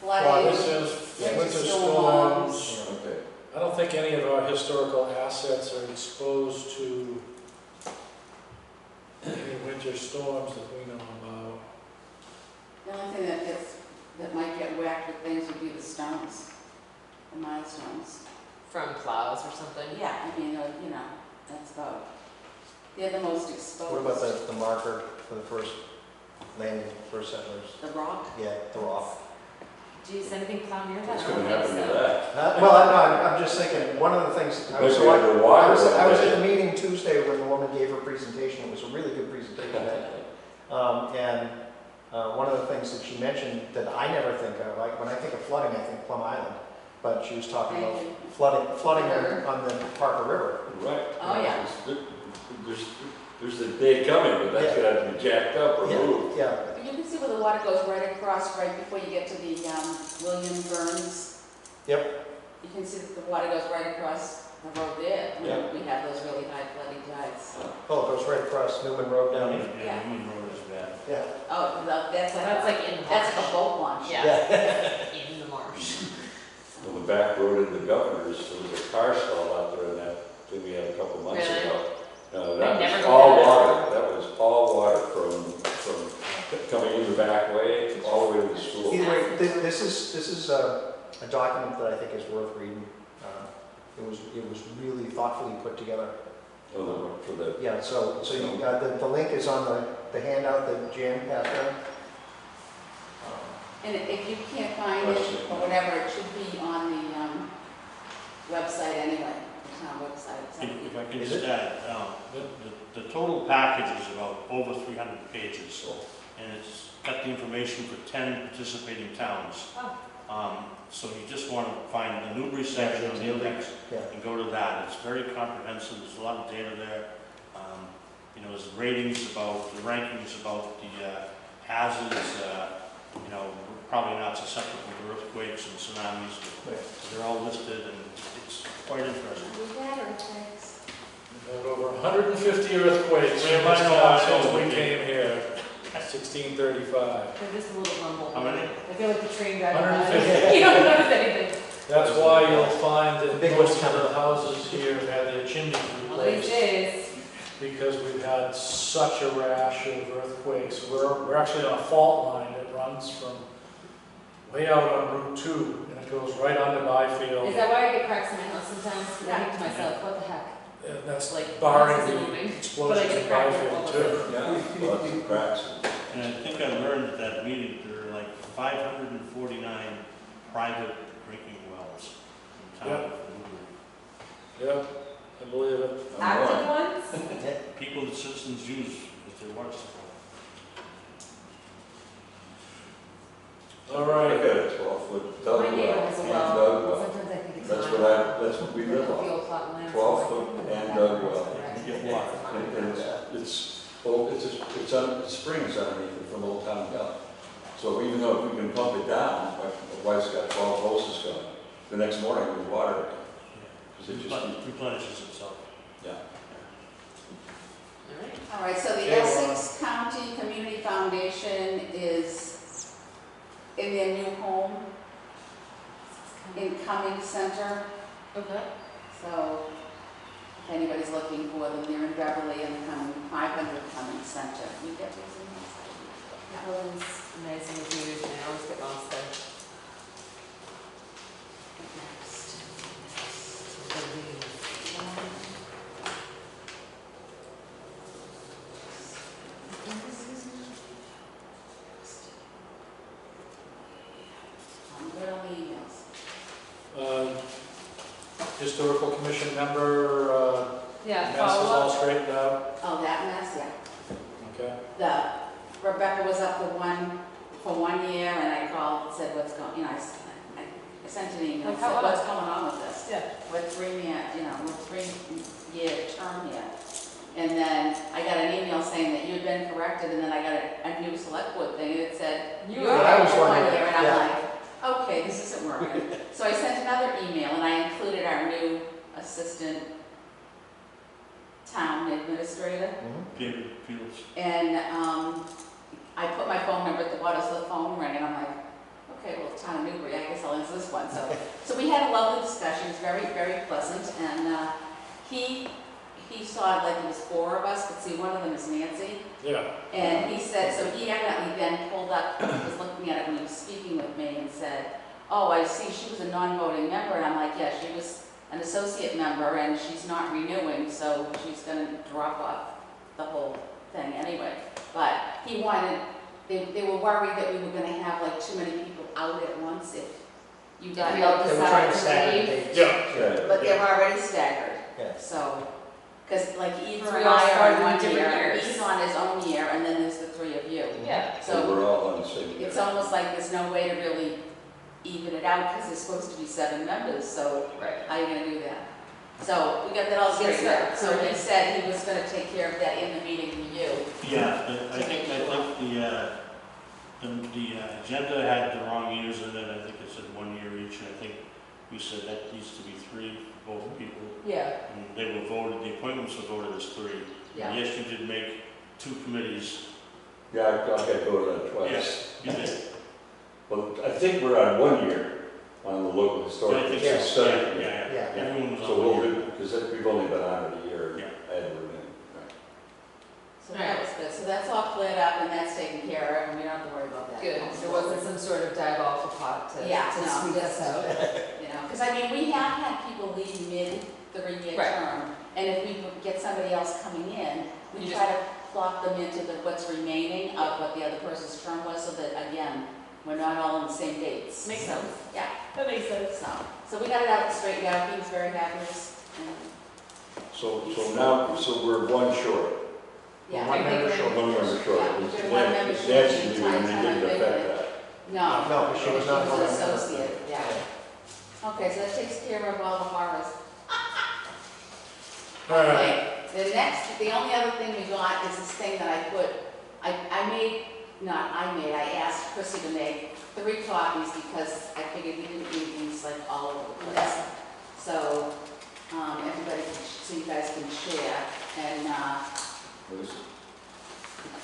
[SPEAKER 6] Flooding,
[SPEAKER 1] winter
[SPEAKER 6] winter
[SPEAKER 1] storms.
[SPEAKER 6] storms.
[SPEAKER 5] Okay.
[SPEAKER 1] I don't think any of our historical assets are exposed to any winter storms that we know about.
[SPEAKER 6] The only thing that might get whacked with things would be the stones, the milestones.
[SPEAKER 2] From plows or something.
[SPEAKER 6] Yeah, I mean, you know, that's about, they're the most exposed.
[SPEAKER 4] What about the marker for the first landing, first settlers?
[SPEAKER 6] The rock?
[SPEAKER 4] Yeah, the rock.
[SPEAKER 2] Geez, anything plow near that?
[SPEAKER 5] What's
[SPEAKER 2] I
[SPEAKER 5] going
[SPEAKER 2] don't
[SPEAKER 5] to
[SPEAKER 2] think
[SPEAKER 5] happen to
[SPEAKER 2] so.
[SPEAKER 5] that?
[SPEAKER 4] Well, I'm just thinking, one of the things, I was
[SPEAKER 5] Maybe underwater.
[SPEAKER 4] I was at the meeting Tuesday when the woman gave her presentation. It was a really good presentation. And one of the things that she mentioned that I never think of, like when I think of flooding, I think Plum Island, but she was talking about
[SPEAKER 6] Thank you.
[SPEAKER 4] flooding on the Parker River.
[SPEAKER 5] Right.
[SPEAKER 6] Oh, yeah.
[SPEAKER 5] There's a day coming, but that's gonna have to be jacked up or
[SPEAKER 4] Yeah,
[SPEAKER 5] moved.
[SPEAKER 4] yeah,
[SPEAKER 6] You can see where the water goes right across, right before you get to the William Burns.
[SPEAKER 4] Yep.
[SPEAKER 6] You can see that the water goes right across the road there,
[SPEAKER 5] Yeah.
[SPEAKER 6] when we have those really high flooding tides.
[SPEAKER 4] Oh, it goes right across Newman Road down here.
[SPEAKER 3] Yeah, Newman Road is bad.
[SPEAKER 4] Yeah.
[SPEAKER 6] Oh, that's
[SPEAKER 2] So
[SPEAKER 6] like,
[SPEAKER 2] that's like in the
[SPEAKER 6] that's like
[SPEAKER 2] marsh.
[SPEAKER 6] a boat launch.
[SPEAKER 2] Yeah, in the marsh.
[SPEAKER 5] On the back road into the Governor's, there was a car stall out there, and that thing we had a couple months
[SPEAKER 2] Really?
[SPEAKER 5] ago.
[SPEAKER 2] I
[SPEAKER 5] That
[SPEAKER 2] never
[SPEAKER 5] was
[SPEAKER 2] go
[SPEAKER 5] all
[SPEAKER 2] down that
[SPEAKER 5] water, that was all water from coming in the back way, all the way to the school.
[SPEAKER 4] Either way, this is a document that I think is worth reading. It was really thoughtfully put together.
[SPEAKER 5] For the,
[SPEAKER 4] Yeah, so you, the link is on the handout that Jan passed out.
[SPEAKER 6] And if you can't find it or whatever, it should be on the website anyway, the town website.
[SPEAKER 3] If I can
[SPEAKER 4] Is
[SPEAKER 3] just
[SPEAKER 4] it?
[SPEAKER 3] add, the total package is about over 300 pages, and it's got the information for 10 participating towns. So you just want to find the Newbury section on the index
[SPEAKER 4] Yeah.
[SPEAKER 3] and go to that. It's very comprehensive, there's a lot of data there. You know, there's ratings about, the rankings about the hazards, you know, we're probably not susceptible to earthquakes and tsunamis, but they're all listed, and it's quite interesting.
[SPEAKER 6] We had earthquakes.
[SPEAKER 1] We've had over 150 earthquakes
[SPEAKER 3] We have
[SPEAKER 1] in this
[SPEAKER 3] mine
[SPEAKER 1] town
[SPEAKER 3] also.
[SPEAKER 1] since we came here, 1635.
[SPEAKER 2] They're just a little rumble.
[SPEAKER 3] How many?
[SPEAKER 2] I feel like the train driving by.
[SPEAKER 1] 150.
[SPEAKER 2] You don't notice anything.
[SPEAKER 1] That's why you'll find
[SPEAKER 4] The
[SPEAKER 1] that
[SPEAKER 4] big
[SPEAKER 1] most
[SPEAKER 4] ones
[SPEAKER 1] of the houses here have had their chimneys
[SPEAKER 2] One of these
[SPEAKER 1] replaced,
[SPEAKER 2] days.
[SPEAKER 1] because we've had such a rash of earthquakes. We're actually on a fault line that runs from way out on Route 2, and it goes right onto Byfield.
[SPEAKER 2] Is that why I get cracks in my house sometimes? Because I think to myself, what the heck?
[SPEAKER 1] And that's
[SPEAKER 2] Like,
[SPEAKER 1] barring
[SPEAKER 2] this is
[SPEAKER 1] the
[SPEAKER 2] moving. But I
[SPEAKER 1] explosions
[SPEAKER 2] get
[SPEAKER 1] in
[SPEAKER 2] cracked all
[SPEAKER 1] Byfield
[SPEAKER 2] over.
[SPEAKER 1] too.
[SPEAKER 5] yeah, lots of cracks.
[SPEAKER 3] And I think I learned at that meeting, there are like 549 private drinking wells in town.
[SPEAKER 1] Yeah, I believe it.
[SPEAKER 2] Active ones?
[SPEAKER 3] People that citizens use as their water supply.
[SPEAKER 1] All
[SPEAKER 5] I
[SPEAKER 1] right.
[SPEAKER 5] got a 12-foot dug
[SPEAKER 2] My neighbor
[SPEAKER 5] well,
[SPEAKER 2] has a
[SPEAKER 5] and
[SPEAKER 2] well.
[SPEAKER 5] dug well.
[SPEAKER 2] Sometimes I think it's
[SPEAKER 5] That's
[SPEAKER 2] mine.
[SPEAKER 5] that's what we live
[SPEAKER 2] The
[SPEAKER 5] on.
[SPEAKER 2] old plot of land.
[SPEAKER 5] 12-foot and dug well.
[SPEAKER 3] You get water.
[SPEAKER 5] And it's springs underneath it from Old Town Gully. So even though if we can pump it down, my wife's got 12 hoses going, the next morning we water it. Because it just,
[SPEAKER 3] Replenishes itself.
[SPEAKER 5] yeah.
[SPEAKER 2] All right.
[SPEAKER 6] All right, so the
[SPEAKER 1] Okay,
[SPEAKER 6] Essex County Community Foundation is in their new home in Cummings Center.
[SPEAKER 2] Okay.
[SPEAKER 6] So if anybody's looking for them, they're in Beverly and Cummings, 500 Cummings Center. You get these in
[SPEAKER 2] That building's amazing reviews, and I always get lost there.
[SPEAKER 6] I'm good on the emails.
[SPEAKER 1] Historical Commission member,
[SPEAKER 2] Yeah,
[SPEAKER 1] mess is all
[SPEAKER 2] follow up.
[SPEAKER 1] straightened out.
[SPEAKER 6] Oh, that mess, yeah.
[SPEAKER 1] Okay.
[SPEAKER 6] Rebecca was up for 1 year, and I called and said, what's going, I sent an email,
[SPEAKER 2] Like,
[SPEAKER 6] said,
[SPEAKER 2] how
[SPEAKER 6] what's going on with this?
[SPEAKER 2] Yeah.
[SPEAKER 6] We're 3-year term here. And then I got an email saying that you had been corrected, and then I got a new select board thing, and it said,
[SPEAKER 2] You
[SPEAKER 6] you're
[SPEAKER 2] were-
[SPEAKER 4] I
[SPEAKER 6] up
[SPEAKER 4] was
[SPEAKER 6] for 1
[SPEAKER 4] wondering,
[SPEAKER 6] year, and I'm
[SPEAKER 4] yeah.
[SPEAKER 6] like, okay, this isn't working. So I sent another email, and I included our new assistant town administrator.
[SPEAKER 3] David Fields.
[SPEAKER 6] And I put my phone number at the bottom, so the phone rang, and I'm like, okay, well, it's Town of Newbury, I guess I'll answer this one. So we had a lovely discussion, it was very, very pleasant, and he saw like there was 4 of us, but see, one of them is Nancy.
[SPEAKER 1] Yeah.
[SPEAKER 6] And he said, so he evidently then pulled up, he was looking at it when he was speaking with me and said, oh, I see, she was a non-voting member, and I'm like, yeah, she was an associate member, and she's not renewing, so she's gonna drop off the whole thing anyway. But he wanted, they were worried that we were gonna have like too many people out at once if you got.
[SPEAKER 2] We all
[SPEAKER 4] They were trying
[SPEAKER 2] decided
[SPEAKER 4] to
[SPEAKER 2] to
[SPEAKER 4] stagger
[SPEAKER 2] leave.
[SPEAKER 4] dates.
[SPEAKER 1] Yeah.
[SPEAKER 6] But they're already staggered.
[SPEAKER 4] Yeah.
[SPEAKER 6] So, because like Eve
[SPEAKER 2] We
[SPEAKER 6] and
[SPEAKER 2] all
[SPEAKER 6] I are
[SPEAKER 2] started
[SPEAKER 6] in
[SPEAKER 2] in
[SPEAKER 6] 1
[SPEAKER 2] different
[SPEAKER 6] year,
[SPEAKER 2] years.
[SPEAKER 6] Eve's on his own year, and then there's the 3 of you.
[SPEAKER 2] Yeah.
[SPEAKER 5] So
[SPEAKER 6] So
[SPEAKER 5] we're all on the same page.
[SPEAKER 6] it's almost like there's no way to really even it out because there's supposed to be 7 members, so
[SPEAKER 2] Right.
[SPEAKER 6] how are you gonna do that? So we got that all
[SPEAKER 2] Yes,
[SPEAKER 6] straightened out.
[SPEAKER 2] sir.
[SPEAKER 6] So he said he was gonna take care of that in the meeting with you.
[SPEAKER 3] Yeah, I think the agenda had the wrong years in it, I think it said 1 year each, and I think we said that needs to be 3, both people.
[SPEAKER 2] Yeah.
[SPEAKER 3] And they were voted, the appointments were voted as 3.
[SPEAKER 6] Yeah.
[SPEAKER 3] And yes, you did make 2 committees.
[SPEAKER 5] Yeah, I got voted on twice.
[SPEAKER 3] Yes, you did.
[SPEAKER 5] Well, I think we're on 1 year on the local historic.
[SPEAKER 3] I think
[SPEAKER 4] Yes.
[SPEAKER 3] so.
[SPEAKER 5] Study
[SPEAKER 3] Yeah,
[SPEAKER 5] committee.
[SPEAKER 3] yeah,
[SPEAKER 4] Yeah.
[SPEAKER 3] yeah. Everyone was
[SPEAKER 5] So
[SPEAKER 3] on
[SPEAKER 5] we'll
[SPEAKER 3] 1 year.
[SPEAKER 5] do, because we've only been on it a year.
[SPEAKER 3] Yeah.
[SPEAKER 5] Edward and, right.
[SPEAKER 6] So that was good. So that's all cleared up and that's taken care of and we don't have to worry about that.
[SPEAKER 2] Good. There wasn't some sort of diabolical pot to
[SPEAKER 6] Yeah,
[SPEAKER 2] to
[SPEAKER 6] no,
[SPEAKER 2] sweep us
[SPEAKER 6] just-
[SPEAKER 2] out.
[SPEAKER 6] You know, because I mean, we have had people leave mid 3-year
[SPEAKER 2] Right.
[SPEAKER 6] term. And if we would get somebody else coming in, we
[SPEAKER 2] You
[SPEAKER 6] try to plot them into what's remaining of what the other person's term was so that, again, we're not all on the same dates.
[SPEAKER 2] Makes
[SPEAKER 6] So,
[SPEAKER 2] sense.
[SPEAKER 6] Yeah,
[SPEAKER 2] That makes sense.
[SPEAKER 6] so we got it out, straightened out. He was very happy. And,
[SPEAKER 5] So now, so we're 1 short.
[SPEAKER 6] yeah.
[SPEAKER 4] One member short.
[SPEAKER 5] 1 member short.
[SPEAKER 6] Yeah,
[SPEAKER 5] It's
[SPEAKER 6] we're 1 member short
[SPEAKER 5] Nancy
[SPEAKER 6] the
[SPEAKER 5] did,
[SPEAKER 6] entire
[SPEAKER 5] and
[SPEAKER 6] time
[SPEAKER 5] they
[SPEAKER 6] I've
[SPEAKER 5] didn't
[SPEAKER 6] been
[SPEAKER 5] affect
[SPEAKER 6] here.
[SPEAKER 5] that.
[SPEAKER 6] No.
[SPEAKER 4] No, she was not
[SPEAKER 6] She
[SPEAKER 4] one
[SPEAKER 6] was
[SPEAKER 4] of
[SPEAKER 6] an
[SPEAKER 4] them.
[SPEAKER 6] associate, yeah. Okay, so that takes care of all the horrors.
[SPEAKER 1] All right.
[SPEAKER 6] Okay, the only other thing we got is this thing that I asked Chrissy to make 3 copies because I figured we didn't need these like all over the place. So, everybody, so you guys can share, and,
[SPEAKER 5] What is it?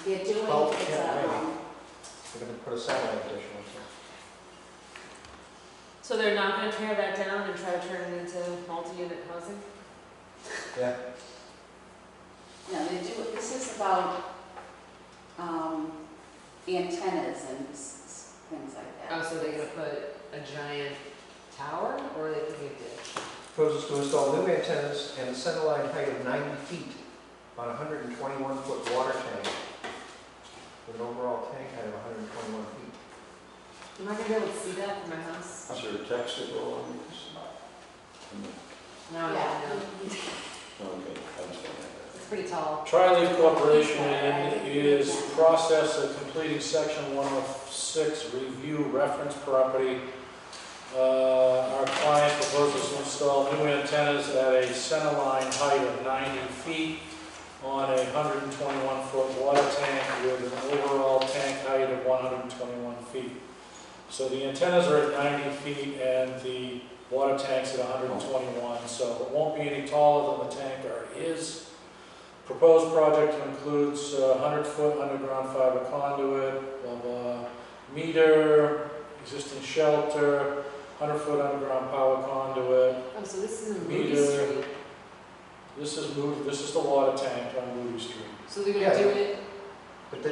[SPEAKER 6] they're doing,
[SPEAKER 4] Well,
[SPEAKER 6] it's,
[SPEAKER 4] yeah, maybe. We're gonna put a satellite dish on it.
[SPEAKER 2] So they're not gonna tear that down and try to turn it into multi-unit housing?
[SPEAKER 4] Yeah.
[SPEAKER 6] no, this is about, antennas and things like
[SPEAKER 2] Oh,
[SPEAKER 6] that.
[SPEAKER 2] so they're gonna put a giant tower, or are they putting a ditch?
[SPEAKER 4] Proposes to install new antennas and a centerline height of 90 feet on a 121-foot water tank with an overall tank height of 121 feet.
[SPEAKER 2] Am I gonna be able to see that from my house?
[SPEAKER 5] Is there a text to go on this?
[SPEAKER 2] No, I
[SPEAKER 6] Yeah.
[SPEAKER 2] don't know.
[SPEAKER 5] Okay, I understand that.
[SPEAKER 2] It's pretty tall.
[SPEAKER 1] Tri-Leaf Corporation is process of completing section 106 review reference property. Our client proposes to install new antennas at a centerline height of 90 feet on a 121-foot water tank with an overall tank height of 121 feet. So the antennas are at 90 feet and the water tank's at 121, so it won't be any taller than the tank already is. Proposed project includes 100-foot underground fiber conduit, blah, blah, meter, existing shelter, 100-foot underground power conduit.
[SPEAKER 2] Oh, so this is in Moody
[SPEAKER 1] Meter.
[SPEAKER 2] Street.
[SPEAKER 1] This is the water tank on Moody Street.
[SPEAKER 2] So they're gonna
[SPEAKER 4] Yeah.
[SPEAKER 2] do it
[SPEAKER 4] But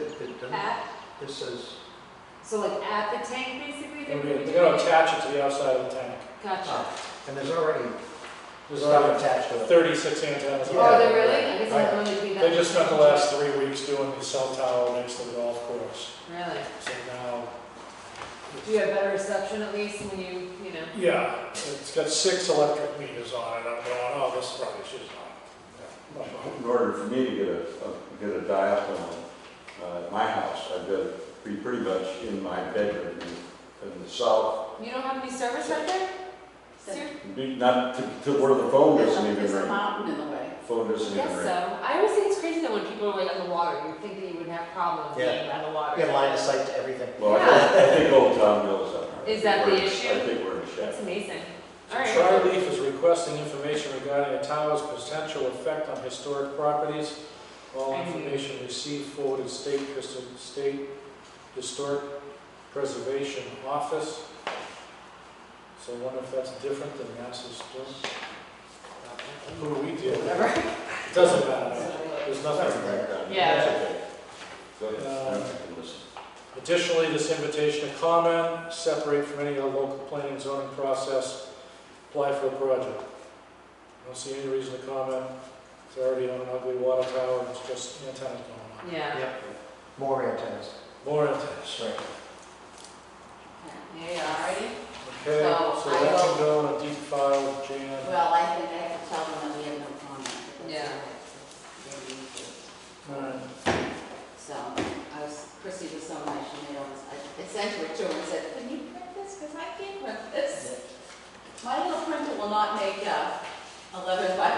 [SPEAKER 2] at,
[SPEAKER 4] this says,
[SPEAKER 2] so like at the tank, basically?
[SPEAKER 1] They're
[SPEAKER 2] gonna be
[SPEAKER 1] gonna
[SPEAKER 2] doing it?
[SPEAKER 1] attach it to the outside of the tank.
[SPEAKER 2] Gotcha.
[SPEAKER 4] and there's already
[SPEAKER 1] There's
[SPEAKER 4] stuff
[SPEAKER 1] already
[SPEAKER 4] attached to it.
[SPEAKER 1] 36 antennas.
[SPEAKER 4] Yeah.
[SPEAKER 2] Oh, they're really? I guess I
[SPEAKER 4] Right.
[SPEAKER 2] haven't really paid that.
[SPEAKER 1] They just spent the
[SPEAKER 2] much
[SPEAKER 1] last 3 weeks doing the cell tower next to the golf course.
[SPEAKER 2] attention. Really?
[SPEAKER 1] So now,
[SPEAKER 2] Do you have better reception at least when you know?
[SPEAKER 1] yeah, it's got 6 electric meters on it. I'm going, oh, this probably should not.
[SPEAKER 5] In order for me to get a dial-tone at my house, I've got to be pretty much in my bedroom in the south,
[SPEAKER 2] You don't have any service right there?
[SPEAKER 6] So
[SPEAKER 2] Seriously?
[SPEAKER 5] not to where the phone doesn't even
[SPEAKER 6] There's a
[SPEAKER 5] ring.
[SPEAKER 6] mountain in the way.
[SPEAKER 5] Phone doesn't even
[SPEAKER 2] Guess
[SPEAKER 5] ring.
[SPEAKER 2] so. I always think it's crazy that when people are like on the water, you think that you would have problems
[SPEAKER 4] Yeah.
[SPEAKER 2] being by the water.
[SPEAKER 4] We have line of sight to everything.
[SPEAKER 5] Well, I think Old Town knows that.
[SPEAKER 2] Is that the
[SPEAKER 5] We're in-
[SPEAKER 2] issue?
[SPEAKER 5] I think we're in the
[SPEAKER 2] That's
[SPEAKER 5] shed.
[SPEAKER 2] amazing. All right.
[SPEAKER 1] Tri-Leaf is requesting information regarding a tower's potential effect on historic properties. All information received forwarded State Historic Preservation Office. So I wonder if that's different than Mass Historic. Who do we deal with?
[SPEAKER 2] Whatever.
[SPEAKER 1] It doesn't matter. There's nothing there.
[SPEAKER 2] Yeah.
[SPEAKER 5] That's okay. Go ahead. I can listen.
[SPEAKER 1] Additionally, this invitation to comment, separate from any other local planning and zoning process, apply for the project. I don't see any reason to comment. It's already on an ugly water tower, it's just antennas going on.
[SPEAKER 2] Yeah.
[SPEAKER 4] Yep. More antennas.
[SPEAKER 1] More antennas.
[SPEAKER 4] Right.
[SPEAKER 6] Yeah, all righty.
[SPEAKER 1] Okay,
[SPEAKER 6] So
[SPEAKER 1] so
[SPEAKER 6] I
[SPEAKER 1] that
[SPEAKER 6] will-
[SPEAKER 1] can go in a deep file, Jan.
[SPEAKER 6] Well, I think I have to tell them that we have no comment.
[SPEAKER 2] Yeah.
[SPEAKER 1] Alright.
[SPEAKER 6] So, Chris Christie was so nice, she made all this, I sent her to her and said, can you print this, because I can't print this. My little printer will not make 11 by,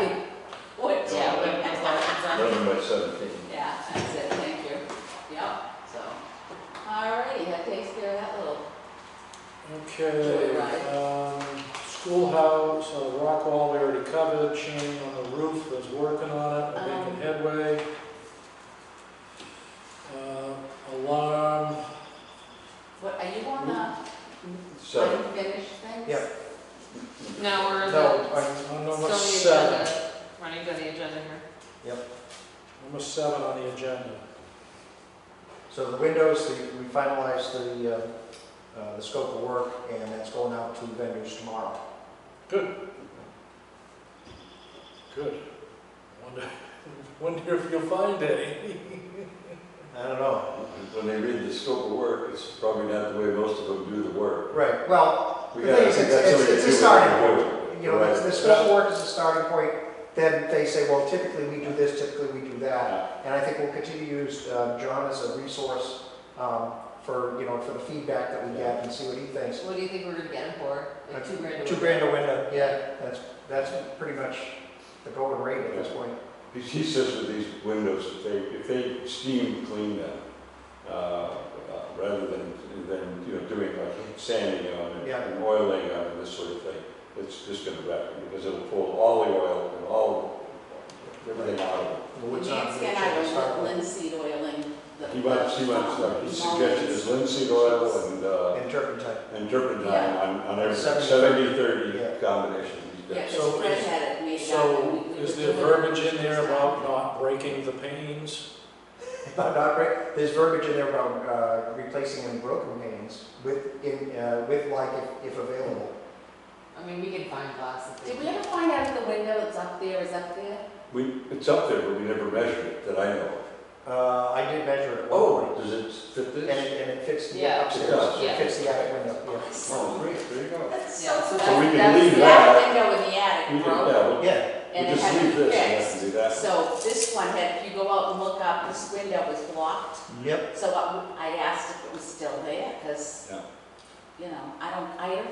[SPEAKER 6] what,
[SPEAKER 2] Yeah, we have those large ones on.
[SPEAKER 5] 11 by 17.
[SPEAKER 6] yeah, I said, thank you. Yep, so, alrighty, that takes care of that little.
[SPEAKER 1] Okay, schoolhouse, rock wall we already covered, chain on the roof, there's working on it, making headway. Alarm,
[SPEAKER 6] What, are you on the
[SPEAKER 5] 7.
[SPEAKER 6] unfinished things?
[SPEAKER 4] Yep.
[SPEAKER 2] No, we're
[SPEAKER 4] No,
[SPEAKER 1] on number
[SPEAKER 2] still on the
[SPEAKER 1] 7,
[SPEAKER 2] agenda, running to the agenda here.
[SPEAKER 1] number 7 on the agenda.
[SPEAKER 4] so the windows, we finalized the scope of work, and that's going out to vendors tomorrow.
[SPEAKER 1] Good. Wonder if you'll find any.
[SPEAKER 4] I don't know.
[SPEAKER 5] When they read the scope of work, it's probably not the way most of them do the work.
[SPEAKER 4] Right, well,
[SPEAKER 5] We
[SPEAKER 4] the
[SPEAKER 5] gotta
[SPEAKER 4] thing is,
[SPEAKER 5] think that's something to
[SPEAKER 4] it's
[SPEAKER 5] do
[SPEAKER 4] a
[SPEAKER 5] with
[SPEAKER 4] starting
[SPEAKER 5] the
[SPEAKER 4] point.
[SPEAKER 5] board.
[SPEAKER 4] You know,
[SPEAKER 5] Right.
[SPEAKER 4] the scope of work is a starting point, then they say, well, typically we do this, typically we do that.
[SPEAKER 5] Yeah.
[SPEAKER 4] And I think we'll continue to use John as a resource for, you know, for the feedback that we get and see what he thinks.
[SPEAKER 2] What do you think we're gonna get them for? Like $2,000?
[SPEAKER 4] $2,000 a window, yeah, that's pretty much the going rate at this point.
[SPEAKER 5] He says with these windows, if they steam clean them, rather than you know, doing like sanding on it
[SPEAKER 4] Yeah.
[SPEAKER 5] and oiling on it, this sort of thing, it's just going to wreck it because it'll pull all the oil and all everything out of it.
[SPEAKER 4] The wood's not
[SPEAKER 6] Nancy
[SPEAKER 4] good
[SPEAKER 6] and I
[SPEAKER 4] to start
[SPEAKER 6] were
[SPEAKER 4] with.
[SPEAKER 6] linseed oiling the.
[SPEAKER 5] He wants he suggested his linseed oil
[SPEAKER 4] And turpentine.
[SPEAKER 5] and turpentine
[SPEAKER 6] Yeah.
[SPEAKER 5] on every
[SPEAKER 4] 70-30
[SPEAKER 5] 70-30
[SPEAKER 4] Yeah.
[SPEAKER 5] combination. He's
[SPEAKER 6] Yeah,
[SPEAKER 5] got.
[SPEAKER 1] So
[SPEAKER 6] because Fred
[SPEAKER 1] is-
[SPEAKER 6] had it made up.
[SPEAKER 1] So,
[SPEAKER 6] and we
[SPEAKER 1] is
[SPEAKER 6] were
[SPEAKER 1] there
[SPEAKER 6] doing
[SPEAKER 1] verbiage
[SPEAKER 6] it.
[SPEAKER 1] in there about not breaking the panes?
[SPEAKER 4] Not great. There's verbiage in there about replacing any broken panes with like if available.
[SPEAKER 2] I mean, we can find glass. if
[SPEAKER 6] Did we ever find out if the window that's up there is up there?
[SPEAKER 5] It's up there, but we never measured it, that I know of.
[SPEAKER 4] I did measure it at one
[SPEAKER 5] Oh,
[SPEAKER 4] point,
[SPEAKER 5] does it fit
[SPEAKER 4] and
[SPEAKER 5] this?
[SPEAKER 4] it fits the
[SPEAKER 2] Yeah.
[SPEAKER 4] upstairs.
[SPEAKER 5] It does.
[SPEAKER 4] It fits the attic window, yeah.
[SPEAKER 5] Oh, great, there you go.
[SPEAKER 6] That's
[SPEAKER 2] Yeah,
[SPEAKER 6] so,
[SPEAKER 2] so
[SPEAKER 5] we can
[SPEAKER 6] that's
[SPEAKER 5] leave
[SPEAKER 6] the
[SPEAKER 5] that.
[SPEAKER 6] attic window in the attic,
[SPEAKER 5] We can,
[SPEAKER 6] broke,
[SPEAKER 5] yeah, we'll
[SPEAKER 4] Yeah,
[SPEAKER 6] and
[SPEAKER 5] we'll
[SPEAKER 6] it
[SPEAKER 5] just
[SPEAKER 6] had to
[SPEAKER 5] leave
[SPEAKER 6] be
[SPEAKER 5] this and have
[SPEAKER 6] fixed.
[SPEAKER 5] to do that.
[SPEAKER 6] So this one had, if you go out and look up, this window was blocked.
[SPEAKER 4] yep.
[SPEAKER 6] So I asked if it was still there, because,
[SPEAKER 5] Yeah.
[SPEAKER 6] you know, I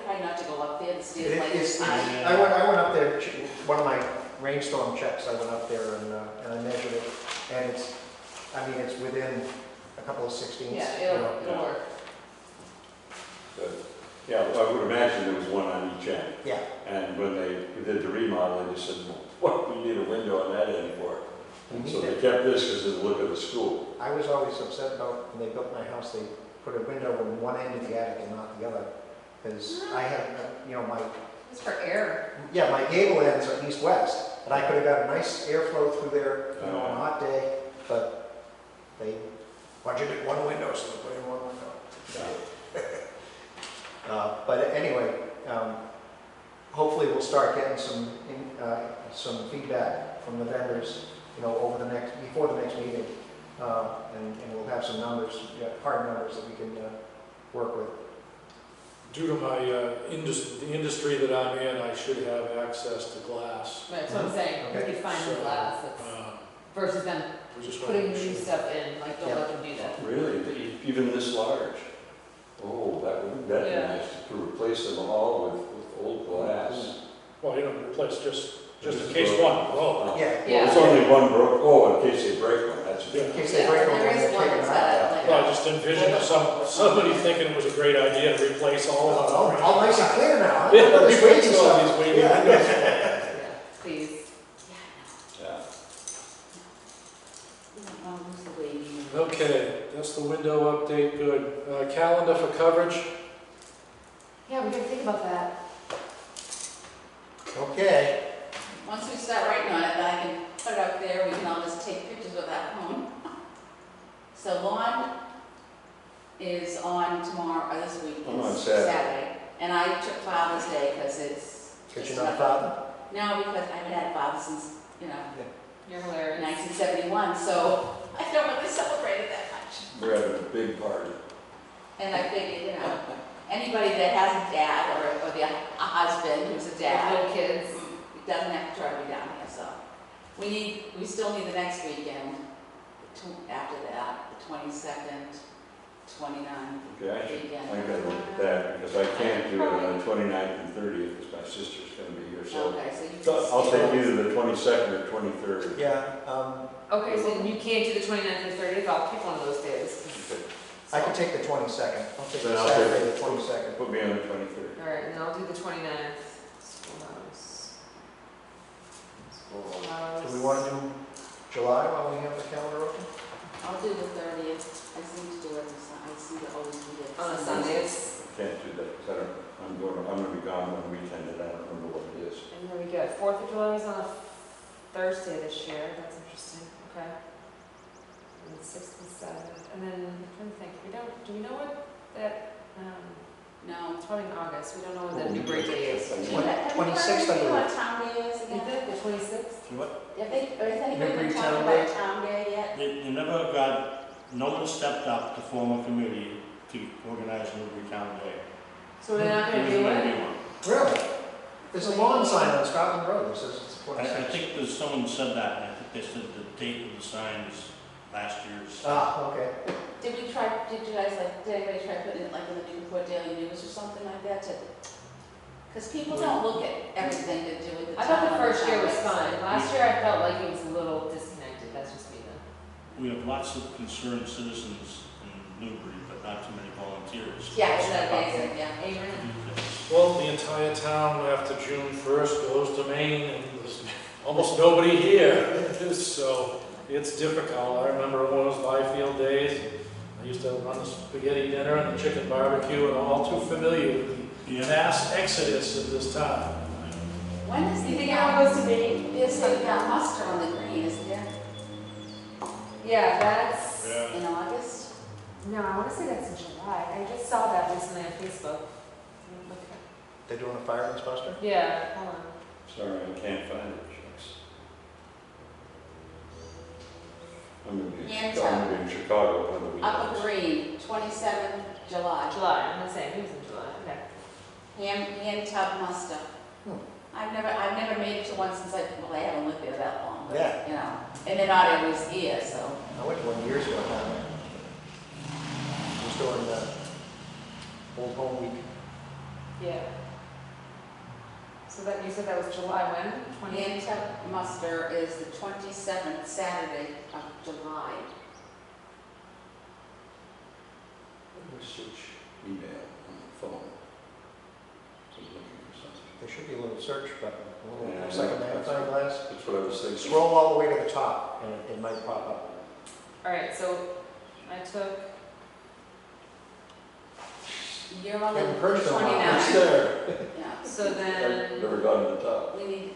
[SPEAKER 6] try not to go up there, the stairs
[SPEAKER 4] It
[SPEAKER 6] like
[SPEAKER 4] is,
[SPEAKER 6] this.
[SPEAKER 4] I went up there, one of my rainstorm checks, I went up there and I measured it, and it's, I mean, it's within a couple of sixteenths.
[SPEAKER 2] Yeah,
[SPEAKER 4] you know.
[SPEAKER 2] it'll work.
[SPEAKER 5] But, yeah, I would imagine there was one on each end.
[SPEAKER 4] Yeah.
[SPEAKER 5] And when they did the remodel, they just said, well, what, we need a window on that end for? And so they kept this because of the look of the school.
[SPEAKER 4] I was always upset about, when they built my house, they put a window in one end of the attic and not the other. Because I have, you know,
[SPEAKER 2] It's for air.
[SPEAKER 4] my gable ends are east-west, and I could have got a nice airflow through there, you know, on a hot day, but they budgeted one window, so they put in one window. But anyway, hopefully we'll start getting some feedback from the vendors, you know, before the next meeting. And we'll have some numbers, hard numbers that we can work with.
[SPEAKER 1] Due to my the industry that I'm in, I should have access to glass.
[SPEAKER 2] Right, that's what I'm saying. We
[SPEAKER 4] Okay.
[SPEAKER 2] could find
[SPEAKER 1] So,
[SPEAKER 2] the glass that's,
[SPEAKER 1] um,
[SPEAKER 2] versus them
[SPEAKER 1] we just
[SPEAKER 2] putting
[SPEAKER 1] wanna make
[SPEAKER 2] new
[SPEAKER 1] sure.
[SPEAKER 2] stuff in, like, don't
[SPEAKER 4] Yeah.
[SPEAKER 2] let them do that.
[SPEAKER 5] Really? Even this large? Oh, that'd be
[SPEAKER 2] Yeah.
[SPEAKER 5] nice to replace them all with old glass.
[SPEAKER 1] Well, you don't replace just in case one broke.
[SPEAKER 4] Yeah,
[SPEAKER 2] Yeah.
[SPEAKER 5] There's only one broke, oh, in case they break one, that's.
[SPEAKER 1] Yeah.
[SPEAKER 4] in case they
[SPEAKER 6] Yeah,
[SPEAKER 4] break them,
[SPEAKER 6] there
[SPEAKER 4] when
[SPEAKER 6] is
[SPEAKER 4] they're
[SPEAKER 6] one
[SPEAKER 4] taking
[SPEAKER 6] that's
[SPEAKER 4] them out.
[SPEAKER 6] got, like,
[SPEAKER 1] Well, I just envisioned somebody thinking it was a great idea to replace all of them.
[SPEAKER 4] All nice and clear now. huh?
[SPEAKER 1] Yeah,
[SPEAKER 4] All this
[SPEAKER 1] replace
[SPEAKER 4] wavy
[SPEAKER 1] all
[SPEAKER 4] stuff.
[SPEAKER 1] these wavy
[SPEAKER 4] Yeah.
[SPEAKER 1] windows.
[SPEAKER 2] Yeah, please.
[SPEAKER 6] yeah,
[SPEAKER 5] Yeah.
[SPEAKER 6] we don't know who's the wavy.
[SPEAKER 1] Okay, that's the window update, good. Calendar for coverage,
[SPEAKER 2] Yeah, we gotta think about that.
[SPEAKER 4] Okay.
[SPEAKER 6] Once we start writing on it, then I can put it up there, we can all just take pictures with that phone. So lawn is on tomorrow, or this week,
[SPEAKER 5] On
[SPEAKER 6] it's
[SPEAKER 5] Saturday.
[SPEAKER 6] Saturday. And I took Father's Day because it's.
[SPEAKER 4] Because
[SPEAKER 6] just
[SPEAKER 4] you're not a
[SPEAKER 6] not-
[SPEAKER 4] father?
[SPEAKER 6] No, because I haven't had a father since, you know,
[SPEAKER 2] You're hilarious.
[SPEAKER 6] 1971, so I don't really celebrate it that much.
[SPEAKER 5] We're having a big party.
[SPEAKER 6] And I figured, you know, anybody that has a dad or a husband who's a
[SPEAKER 2] With
[SPEAKER 6] dad,
[SPEAKER 2] little kids.
[SPEAKER 6] it doesn't have to try to be down here, so. We still need the next weekend, after that, the 22nd, 29th
[SPEAKER 5] Okay, I should,
[SPEAKER 6] weekend.
[SPEAKER 5] I gotta look at that, because I can't do it on the 29th and 30th, because my sister's gonna be here, so.
[SPEAKER 6] Okay, so you
[SPEAKER 5] So
[SPEAKER 6] can.
[SPEAKER 5] I'll take either the 22nd or 23rd.
[SPEAKER 4] Yeah,
[SPEAKER 2] Okay, so you can't do the 29th or 30th, I'll pick one of those days.
[SPEAKER 5] Okay.
[SPEAKER 4] I can take the 22nd. I'll take
[SPEAKER 5] Then
[SPEAKER 4] the
[SPEAKER 5] I'll take-
[SPEAKER 4] Saturday, the 22nd.
[SPEAKER 5] Put me on the 23rd.
[SPEAKER 2] Alright, and I'll do the 29th. Schoolhouse. Schoolhouse.
[SPEAKER 4] Do we want to do July while we have the calendar open?
[SPEAKER 6] I'll do the 30th. I seem to do it, I seem to always do it.
[SPEAKER 2] On a Sundays.
[SPEAKER 5] I can't do that, because I'm gonna be gone one weekend, and I don't remember what it is.
[SPEAKER 2] And then we got 4th of July is on a Thursday this year, that's interesting, okay. And the 6th and 7th, and then, I'm trying to think, do we know what that,
[SPEAKER 6] No.
[SPEAKER 2] it's probably in August, we don't know what that Newbury Day is.
[SPEAKER 6] Have
[SPEAKER 2] Is
[SPEAKER 6] you heard
[SPEAKER 4] 26th, I
[SPEAKER 6] anything
[SPEAKER 4] believe.
[SPEAKER 6] about Town Day is
[SPEAKER 2] it
[SPEAKER 6] again?
[SPEAKER 2] the 26th?
[SPEAKER 3] What?
[SPEAKER 6] Has anybody
[SPEAKER 4] Newbury
[SPEAKER 6] been
[SPEAKER 4] Town
[SPEAKER 6] talking
[SPEAKER 4] Day?
[SPEAKER 6] about Town Day yet?
[SPEAKER 3] They never got, no one stepped up to form a committee to organize Newbury Town Day.
[SPEAKER 2] So we're not
[SPEAKER 3] There
[SPEAKER 2] gonna
[SPEAKER 3] isn't
[SPEAKER 2] do
[SPEAKER 3] gonna
[SPEAKER 2] it?
[SPEAKER 3] be one.
[SPEAKER 4] Really? There's a lawn sign on Scotland Road that says it's
[SPEAKER 3] I
[SPEAKER 4] 26th.
[SPEAKER 3] think there's someone said that, and I think they said the date of the sign is last year's.
[SPEAKER 4] Ah, okay.
[SPEAKER 6] Did you guys did anybody try putting it like in the Newport Daily News or something like that to? Because people don't look at everything to do with the
[SPEAKER 2] I
[SPEAKER 6] town.
[SPEAKER 2] thought the
[SPEAKER 6] on
[SPEAKER 2] first year was
[SPEAKER 6] town
[SPEAKER 2] fine,
[SPEAKER 6] website.
[SPEAKER 2] last year I felt like it was a little disconnected, that's just me then.
[SPEAKER 3] We have lots of concerned citizens in Newbury, but not too many volunteers.
[SPEAKER 6] Yeah, it's
[SPEAKER 3] Step
[SPEAKER 6] that
[SPEAKER 3] up
[SPEAKER 6] basic, yeah.
[SPEAKER 3] and
[SPEAKER 2] Amen.
[SPEAKER 3] do things.
[SPEAKER 1] Well, the entire town after June 1st goes to Maine, and there's almost nobody here, so it's difficult. I remember when it was Byfield days, I used to run the spaghetti dinner and the chicken barbecue, and I'm all too familiar with the
[SPEAKER 3] Yeah.
[SPEAKER 1] mass exodus of this town.
[SPEAKER 6] When is
[SPEAKER 2] You
[SPEAKER 6] the,
[SPEAKER 2] think everyone goes to Maine?
[SPEAKER 6] there's the muster on the green, isn't there,
[SPEAKER 2] Yeah, that's,
[SPEAKER 1] Yeah.
[SPEAKER 6] in August?
[SPEAKER 2] no, I wanna say that's in July, I just saw that recently on Facebook.
[SPEAKER 4] They're doing a fireman's muster?
[SPEAKER 2] Yeah, hold on.
[SPEAKER 5] Sorry, I can't find it, shucks. I'm gonna be in Chicago on the weekend.
[SPEAKER 6] Upper Green, 27th July.
[SPEAKER 2] July, I'm gonna say, it was in July, okay.
[SPEAKER 6] Hand tub muster.
[SPEAKER 4] Hmm.
[SPEAKER 6] I've never made it to one since I haven't lived there that long, but,
[SPEAKER 4] Yeah.
[SPEAKER 6] you know, and they're not always here, so.
[SPEAKER 4] I went to one years ago down there. It was during the Old Home Week.
[SPEAKER 2] Yeah. So that, you said that was July when? 20?
[SPEAKER 6] Hand tub muster is the 27th Saturday of July.
[SPEAKER 5] Search email on the phone. So I'm looking for something.
[SPEAKER 4] There should be a little search button, a
[SPEAKER 5] Yeah,
[SPEAKER 4] little second magnifying glass.
[SPEAKER 5] That's what I was thinking.
[SPEAKER 4] Scroll all the way to the top and it might pop up.
[SPEAKER 2] Alright, so I took,
[SPEAKER 6] You're on the
[SPEAKER 4] And Percival,
[SPEAKER 6] 29th.
[SPEAKER 4] it's there.
[SPEAKER 6] Yeah.
[SPEAKER 2] so
[SPEAKER 5] I've
[SPEAKER 2] then,
[SPEAKER 5] never gone to the top.
[SPEAKER 6] We need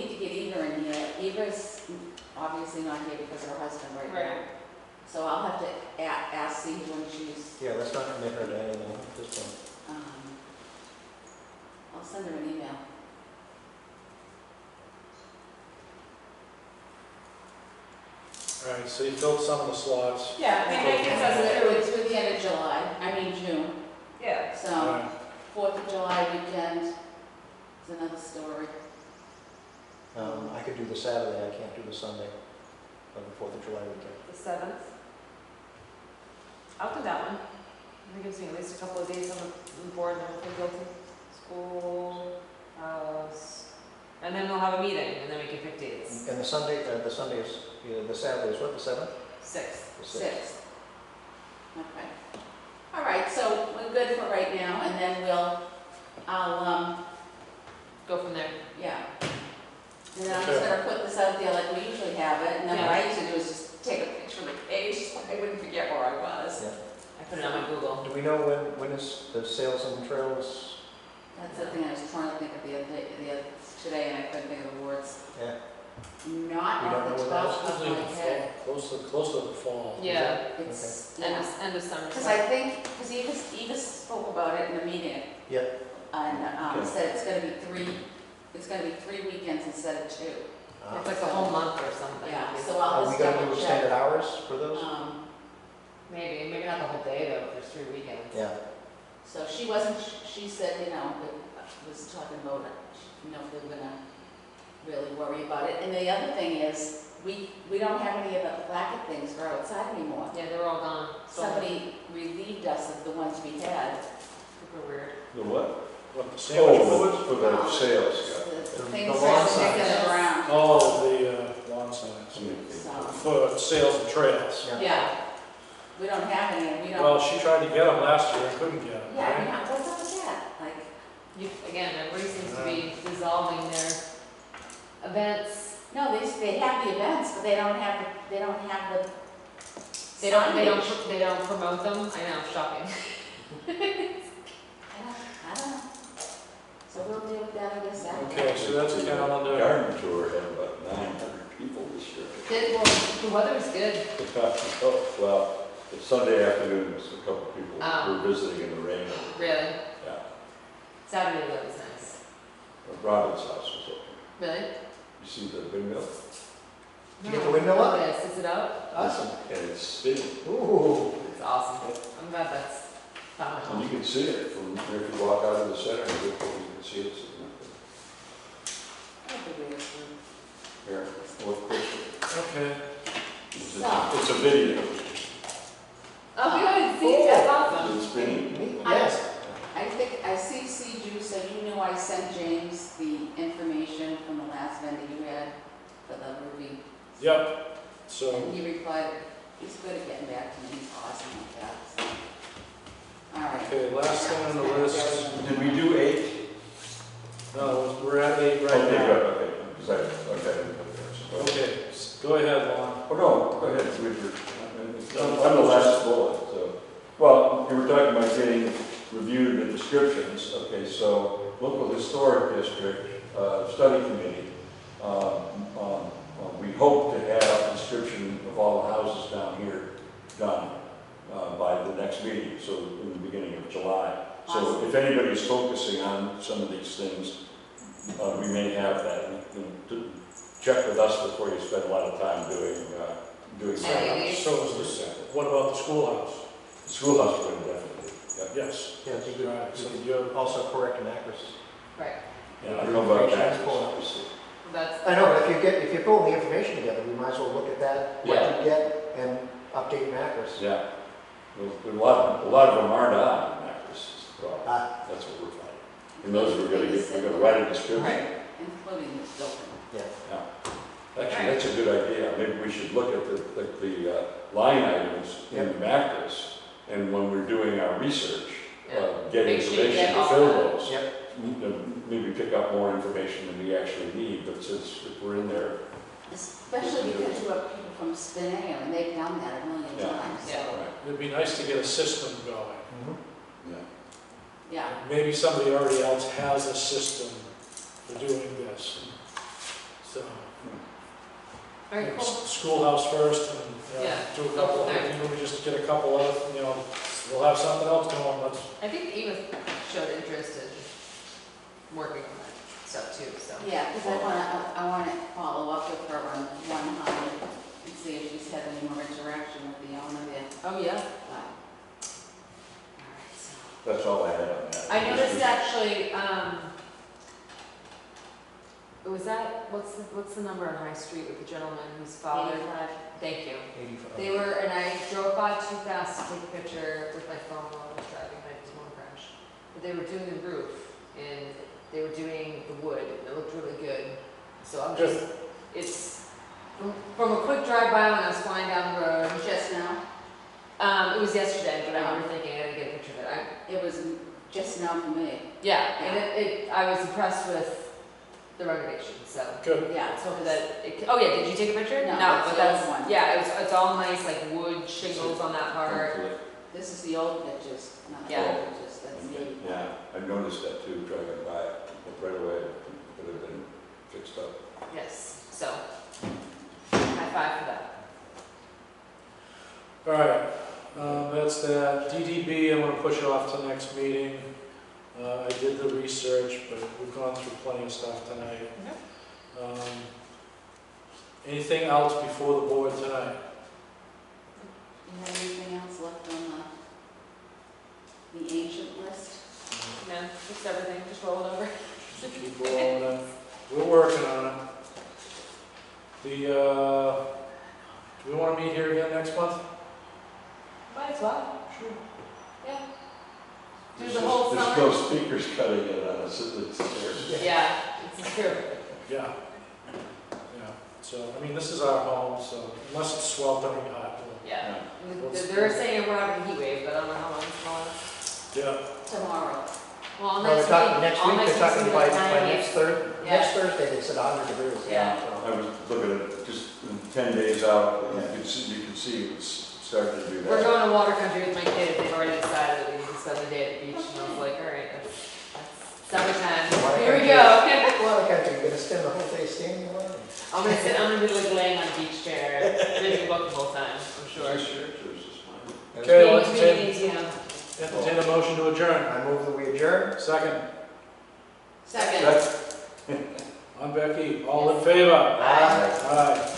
[SPEAKER 6] to get Eva in here. Eva's obviously not here because of her husband right now.
[SPEAKER 2] Right.
[SPEAKER 6] So I'll have to ask Eva when she's,
[SPEAKER 4] Yeah, let's not commit her to anything at this point.
[SPEAKER 6] I'll send her an email.
[SPEAKER 1] All right, so you filled some of the slots.
[SPEAKER 2] yeah, I mean, I guess that's
[SPEAKER 6] It's
[SPEAKER 2] true.
[SPEAKER 6] through the end of July, June.
[SPEAKER 2] Yeah.
[SPEAKER 6] So,
[SPEAKER 1] All right.
[SPEAKER 6] 4th of July weekend is another story.
[SPEAKER 4] I could do the Saturday, I can't do the Sunday of the 4th of July weekend.
[SPEAKER 2] The 7th. I'll do that one. It gives me at least a couple of days on the board, and then we'll go to school, and then we'll have a meeting, and then we can pick dates.
[SPEAKER 4] And the Sunday is, the Saturday is what, the 7th?
[SPEAKER 2] 6th.
[SPEAKER 4] The 6th.
[SPEAKER 6] 6th. Okay. All right, so we're good for right now, and then I'll,
[SPEAKER 2] Go from there.
[SPEAKER 6] yeah. And then I'm just gonna put this out there like we usually have it, and then what I used to do is just take a picture of the page so I wouldn't forget where I was.
[SPEAKER 2] I put it on my Google.
[SPEAKER 4] Do we know when is the sales and trails?
[SPEAKER 6] That's the thing I was trying to think of the other today, and I couldn't think of the words.
[SPEAKER 4] Yeah.
[SPEAKER 6] Not
[SPEAKER 4] We don't
[SPEAKER 6] off
[SPEAKER 4] know
[SPEAKER 6] the
[SPEAKER 4] what that
[SPEAKER 6] top of
[SPEAKER 1] Usually
[SPEAKER 6] my head.
[SPEAKER 1] close to the fall.
[SPEAKER 2] Yeah,
[SPEAKER 6] It's,
[SPEAKER 2] end of summer.
[SPEAKER 6] because I think, because Eva spoke about it in the meeting.
[SPEAKER 4] Yep.
[SPEAKER 6] And
[SPEAKER 5] Okay.
[SPEAKER 6] said it's gonna be three weekends instead of 2.
[SPEAKER 2] It's like a whole month or something.
[SPEAKER 6] Yeah, so I'll
[SPEAKER 4] Are we
[SPEAKER 6] just
[SPEAKER 4] gonna
[SPEAKER 6] double
[SPEAKER 4] do
[SPEAKER 6] check.
[SPEAKER 4] extended hours for those?
[SPEAKER 2] Maybe not the whole day though, if there's 3 weekends.
[SPEAKER 4] Yeah.
[SPEAKER 6] So she said, was talking about it, if they were gonna really worry about it. And the other thing is, we don't have any of the placket things for outside anymore.
[SPEAKER 2] Yeah, they were all gone.
[SPEAKER 6] Somebody relieved us of the ones we had.
[SPEAKER 2] Super weird.
[SPEAKER 5] The what?
[SPEAKER 1] What, the sandwich boards?
[SPEAKER 5] For the sales,
[SPEAKER 6] The
[SPEAKER 4] The
[SPEAKER 6] things
[SPEAKER 4] lawn
[SPEAKER 6] that stick in
[SPEAKER 2] signs.
[SPEAKER 6] the ground.
[SPEAKER 1] Oh, the lawn signs.
[SPEAKER 6] So,
[SPEAKER 1] For sales and trails.
[SPEAKER 6] yeah, we don't have any, and we don't.
[SPEAKER 1] Well, she tried to get them last year and couldn't get them,
[SPEAKER 6] Yeah,
[SPEAKER 1] right?
[SPEAKER 6] yeah, what's up with that? Like,
[SPEAKER 2] Again, everybody seems to be dissolving their events.
[SPEAKER 6] no, they have the events, but they don't have the signage.
[SPEAKER 2] They don't promote them. I know, shocking.
[SPEAKER 6] I don't know. So we'll deal with that, I guess, Saturday.
[SPEAKER 1] Okay, so that's a calendar.
[SPEAKER 5] Garden tour had about 900 people this year.
[SPEAKER 2] Well, the weather was good.
[SPEAKER 5] Oh, well, it's Sunday afternoon, there's a couple people
[SPEAKER 2] Oh.
[SPEAKER 5] who were visiting in the rain.
[SPEAKER 2] Really.
[SPEAKER 5] Yeah,
[SPEAKER 2] Saturday weather was nice.
[SPEAKER 5] Robin's house was open.
[SPEAKER 2] Really?
[SPEAKER 5] You see the windmill?
[SPEAKER 4] Did you get the windmill up?
[SPEAKER 2] Oh, yes. Is it up?
[SPEAKER 4] Awesome.
[SPEAKER 5] And it's spinning.
[SPEAKER 4] Ooh.
[SPEAKER 2] It's awesome. I'm glad that's found a
[SPEAKER 5] And
[SPEAKER 2] home.
[SPEAKER 5] you can see it from, if you walk out of the center, you can see it.
[SPEAKER 6] I don't think we have to-
[SPEAKER 5] Here, what picture?
[SPEAKER 1] Okay.
[SPEAKER 5] It's a video.
[SPEAKER 2] Oh, good. See, that's awesome.
[SPEAKER 5] It's spinning.
[SPEAKER 4] Neat, yes.
[SPEAKER 6] I think I CC'd you, so you knew I sent James the information from the last vendor you had for the Ruby.
[SPEAKER 1] Yep, so,
[SPEAKER 6] And he replied, he's good at getting back to me, he's awesome like that, so. All right.
[SPEAKER 1] okay, last thing on the list.
[SPEAKER 5] Did we do 8?
[SPEAKER 1] No, we're at 8 right
[SPEAKER 5] Okay,
[SPEAKER 1] now.
[SPEAKER 5] good, okay. Because okay.
[SPEAKER 1] Okay, go ahead, Lon.
[SPEAKER 5] Oh, no, go ahead, Richard. I'm the last bullet, so. Well, you were talking about getting reviewed the descriptions. Okay, so local historic district, study committee, we hope to have a description of all the houses down here done by the next meeting, so in the beginning of July. So
[SPEAKER 6] Awesome.
[SPEAKER 5] if anybody's focusing on some of these things, we may have that. You know, check with us before you spend a lot of time doing
[SPEAKER 2] Maybe.
[SPEAKER 5] that.
[SPEAKER 1] So is this, what about the schoolhouse?
[SPEAKER 5] The schoolhouse would definitely, yeah.
[SPEAKER 1] Yes.
[SPEAKER 4] Yeah, it'd be good.
[SPEAKER 1] Right, so
[SPEAKER 4] We
[SPEAKER 1] you're,
[SPEAKER 4] could also correct inaccuracies.
[SPEAKER 2] Right.
[SPEAKER 5] Yeah, I don't know about that.
[SPEAKER 2] That's.
[SPEAKER 4] I know, but if you're pulling the information together, we might as well look at that, what
[SPEAKER 5] Yeah.
[SPEAKER 4] you get, and update inaccuracies.
[SPEAKER 5] Yeah. Well, a lot of them aren't on accuracies.
[SPEAKER 4] Ah,
[SPEAKER 5] That's what we're finding. And those we're gonna write a description.
[SPEAKER 6] Right, including this building.
[SPEAKER 4] yeah.
[SPEAKER 5] Actually, that's a good idea. Maybe we should look at the line items in the macros, and when we're doing our research, get
[SPEAKER 2] Make sure you
[SPEAKER 5] information
[SPEAKER 2] get
[SPEAKER 5] to
[SPEAKER 2] all
[SPEAKER 5] fill
[SPEAKER 2] that.
[SPEAKER 5] those.
[SPEAKER 4] Yep.
[SPEAKER 5] Maybe pick up more information than we actually need, but since if we're in there,
[SPEAKER 6] Especially because you have people from Spineo, and they've done that a million
[SPEAKER 5] Yeah.
[SPEAKER 6] times, so,
[SPEAKER 5] all right,
[SPEAKER 1] it'd be nice to get a system going.
[SPEAKER 4] Mhm.
[SPEAKER 5] yeah.
[SPEAKER 6] yeah.
[SPEAKER 1] Maybe somebody already else has a system for doing this. So,
[SPEAKER 2] All right, cool.
[SPEAKER 1] schoolhouse first and,
[SPEAKER 2] Yeah.
[SPEAKER 1] do a couple,
[SPEAKER 2] Alright.
[SPEAKER 1] maybe we just get a couple of, we'll have something else going, let's,
[SPEAKER 2] I think Eva showed interest in working on that stuff too, so.
[SPEAKER 6] Yeah, because I wanna follow up with her on one home and see if she's had any more interaction with the owner there,
[SPEAKER 2] Oh, yeah.
[SPEAKER 6] but. All right, so.
[SPEAKER 5] That's all I had on that.
[SPEAKER 2] I noticed actually, was that, what's the number on High Street with the gentleman whose father?
[SPEAKER 6] 85.
[SPEAKER 2] Thank you.
[SPEAKER 4] 85.
[SPEAKER 2] They were, and I drove by too fast to take a picture with my phone while I was driving, I just want to crash. But they were doing the roof, and they were doing the wood, and it looked really good. So I'm just, it's, from a quick drive by when I was flying down the road,
[SPEAKER 6] Just now,
[SPEAKER 2] it was yesterday, but I remember thinking I gotta get a picture of it.
[SPEAKER 6] it was just now for me,
[SPEAKER 2] Yeah, and I was impressed with the renovation, so.
[SPEAKER 1] good.
[SPEAKER 6] yeah.
[SPEAKER 2] Let's hope that, oh yeah, did you take a picture?
[SPEAKER 6] No, that's
[SPEAKER 2] but
[SPEAKER 6] the old one.
[SPEAKER 2] Yeah, it's all nice, like wood shingles on that part.
[SPEAKER 5] Hopefully.
[SPEAKER 6] This is the old pictures, not the
[SPEAKER 2] Yeah.
[SPEAKER 6] old pictures, that's the.
[SPEAKER 5] Yeah, I noticed that too, driving by it, right away, it could have been fixed up.
[SPEAKER 2] Yes, so, high five for that.
[SPEAKER 1] All right, that's that. DDB, I'm gonna push it off to next meeting. I did the research, but we've gone through plenty of stuff tonight. Anything else before the board tonight?
[SPEAKER 6] You have anything else left on the ancient list?
[SPEAKER 2] No, just everything, just roll it over.
[SPEAKER 1] Just keep rolling it. We're working on it. Do we want to meet here again next month?
[SPEAKER 2] Might as well.
[SPEAKER 1] Sure.
[SPEAKER 2] Yeah. Do
[SPEAKER 5] There's
[SPEAKER 2] the whole
[SPEAKER 5] There's
[SPEAKER 2] summer.
[SPEAKER 5] no speakers cutting it on us, it's there.
[SPEAKER 2] Yeah, it's true.
[SPEAKER 1] Yeah. Yeah, so, I mean, this is our home, so unless it's sweltering hot,
[SPEAKER 2] Yeah.
[SPEAKER 1] We'll-
[SPEAKER 2] They're saying we're having a heat wave, but I don't know how long it's going.
[SPEAKER 1] yeah.
[SPEAKER 6] Tomorrow.
[SPEAKER 2] Well,
[SPEAKER 4] No, they're talking next
[SPEAKER 2] all
[SPEAKER 4] week, they're
[SPEAKER 2] week's
[SPEAKER 4] talking
[SPEAKER 2] gonna
[SPEAKER 4] by,
[SPEAKER 2] be
[SPEAKER 4] by
[SPEAKER 2] like
[SPEAKER 4] next
[SPEAKER 2] 98.
[SPEAKER 4] next Thursday, they said 100 degrees.
[SPEAKER 2] Yeah.
[SPEAKER 4] So-
[SPEAKER 5] I was looking at just 10 days out, and you could see it's starting to do
[SPEAKER 2] We're
[SPEAKER 5] that.
[SPEAKER 2] going to water country with my kids. They've already decided that we need to spend the day at the beach. And I was like, all right, that's summertime.
[SPEAKER 4] Water
[SPEAKER 2] Here we
[SPEAKER 4] country.
[SPEAKER 2] go.
[SPEAKER 4] Well, okay, you're gonna spend the whole day standing in line?
[SPEAKER 2] I'm gonna be like laying on a beach chair, reading a book the whole time. I'm sure.
[SPEAKER 1] Okay,
[SPEAKER 2] Being
[SPEAKER 1] let's
[SPEAKER 2] communities, you know.
[SPEAKER 1] entertain a motion to adjourn.
[SPEAKER 4] I move that we adjourn.
[SPEAKER 1] Second,
[SPEAKER 6] Second.
[SPEAKER 5] That's
[SPEAKER 1] on Becky, all in favor?
[SPEAKER 4] Aye.
[SPEAKER 1] Aye.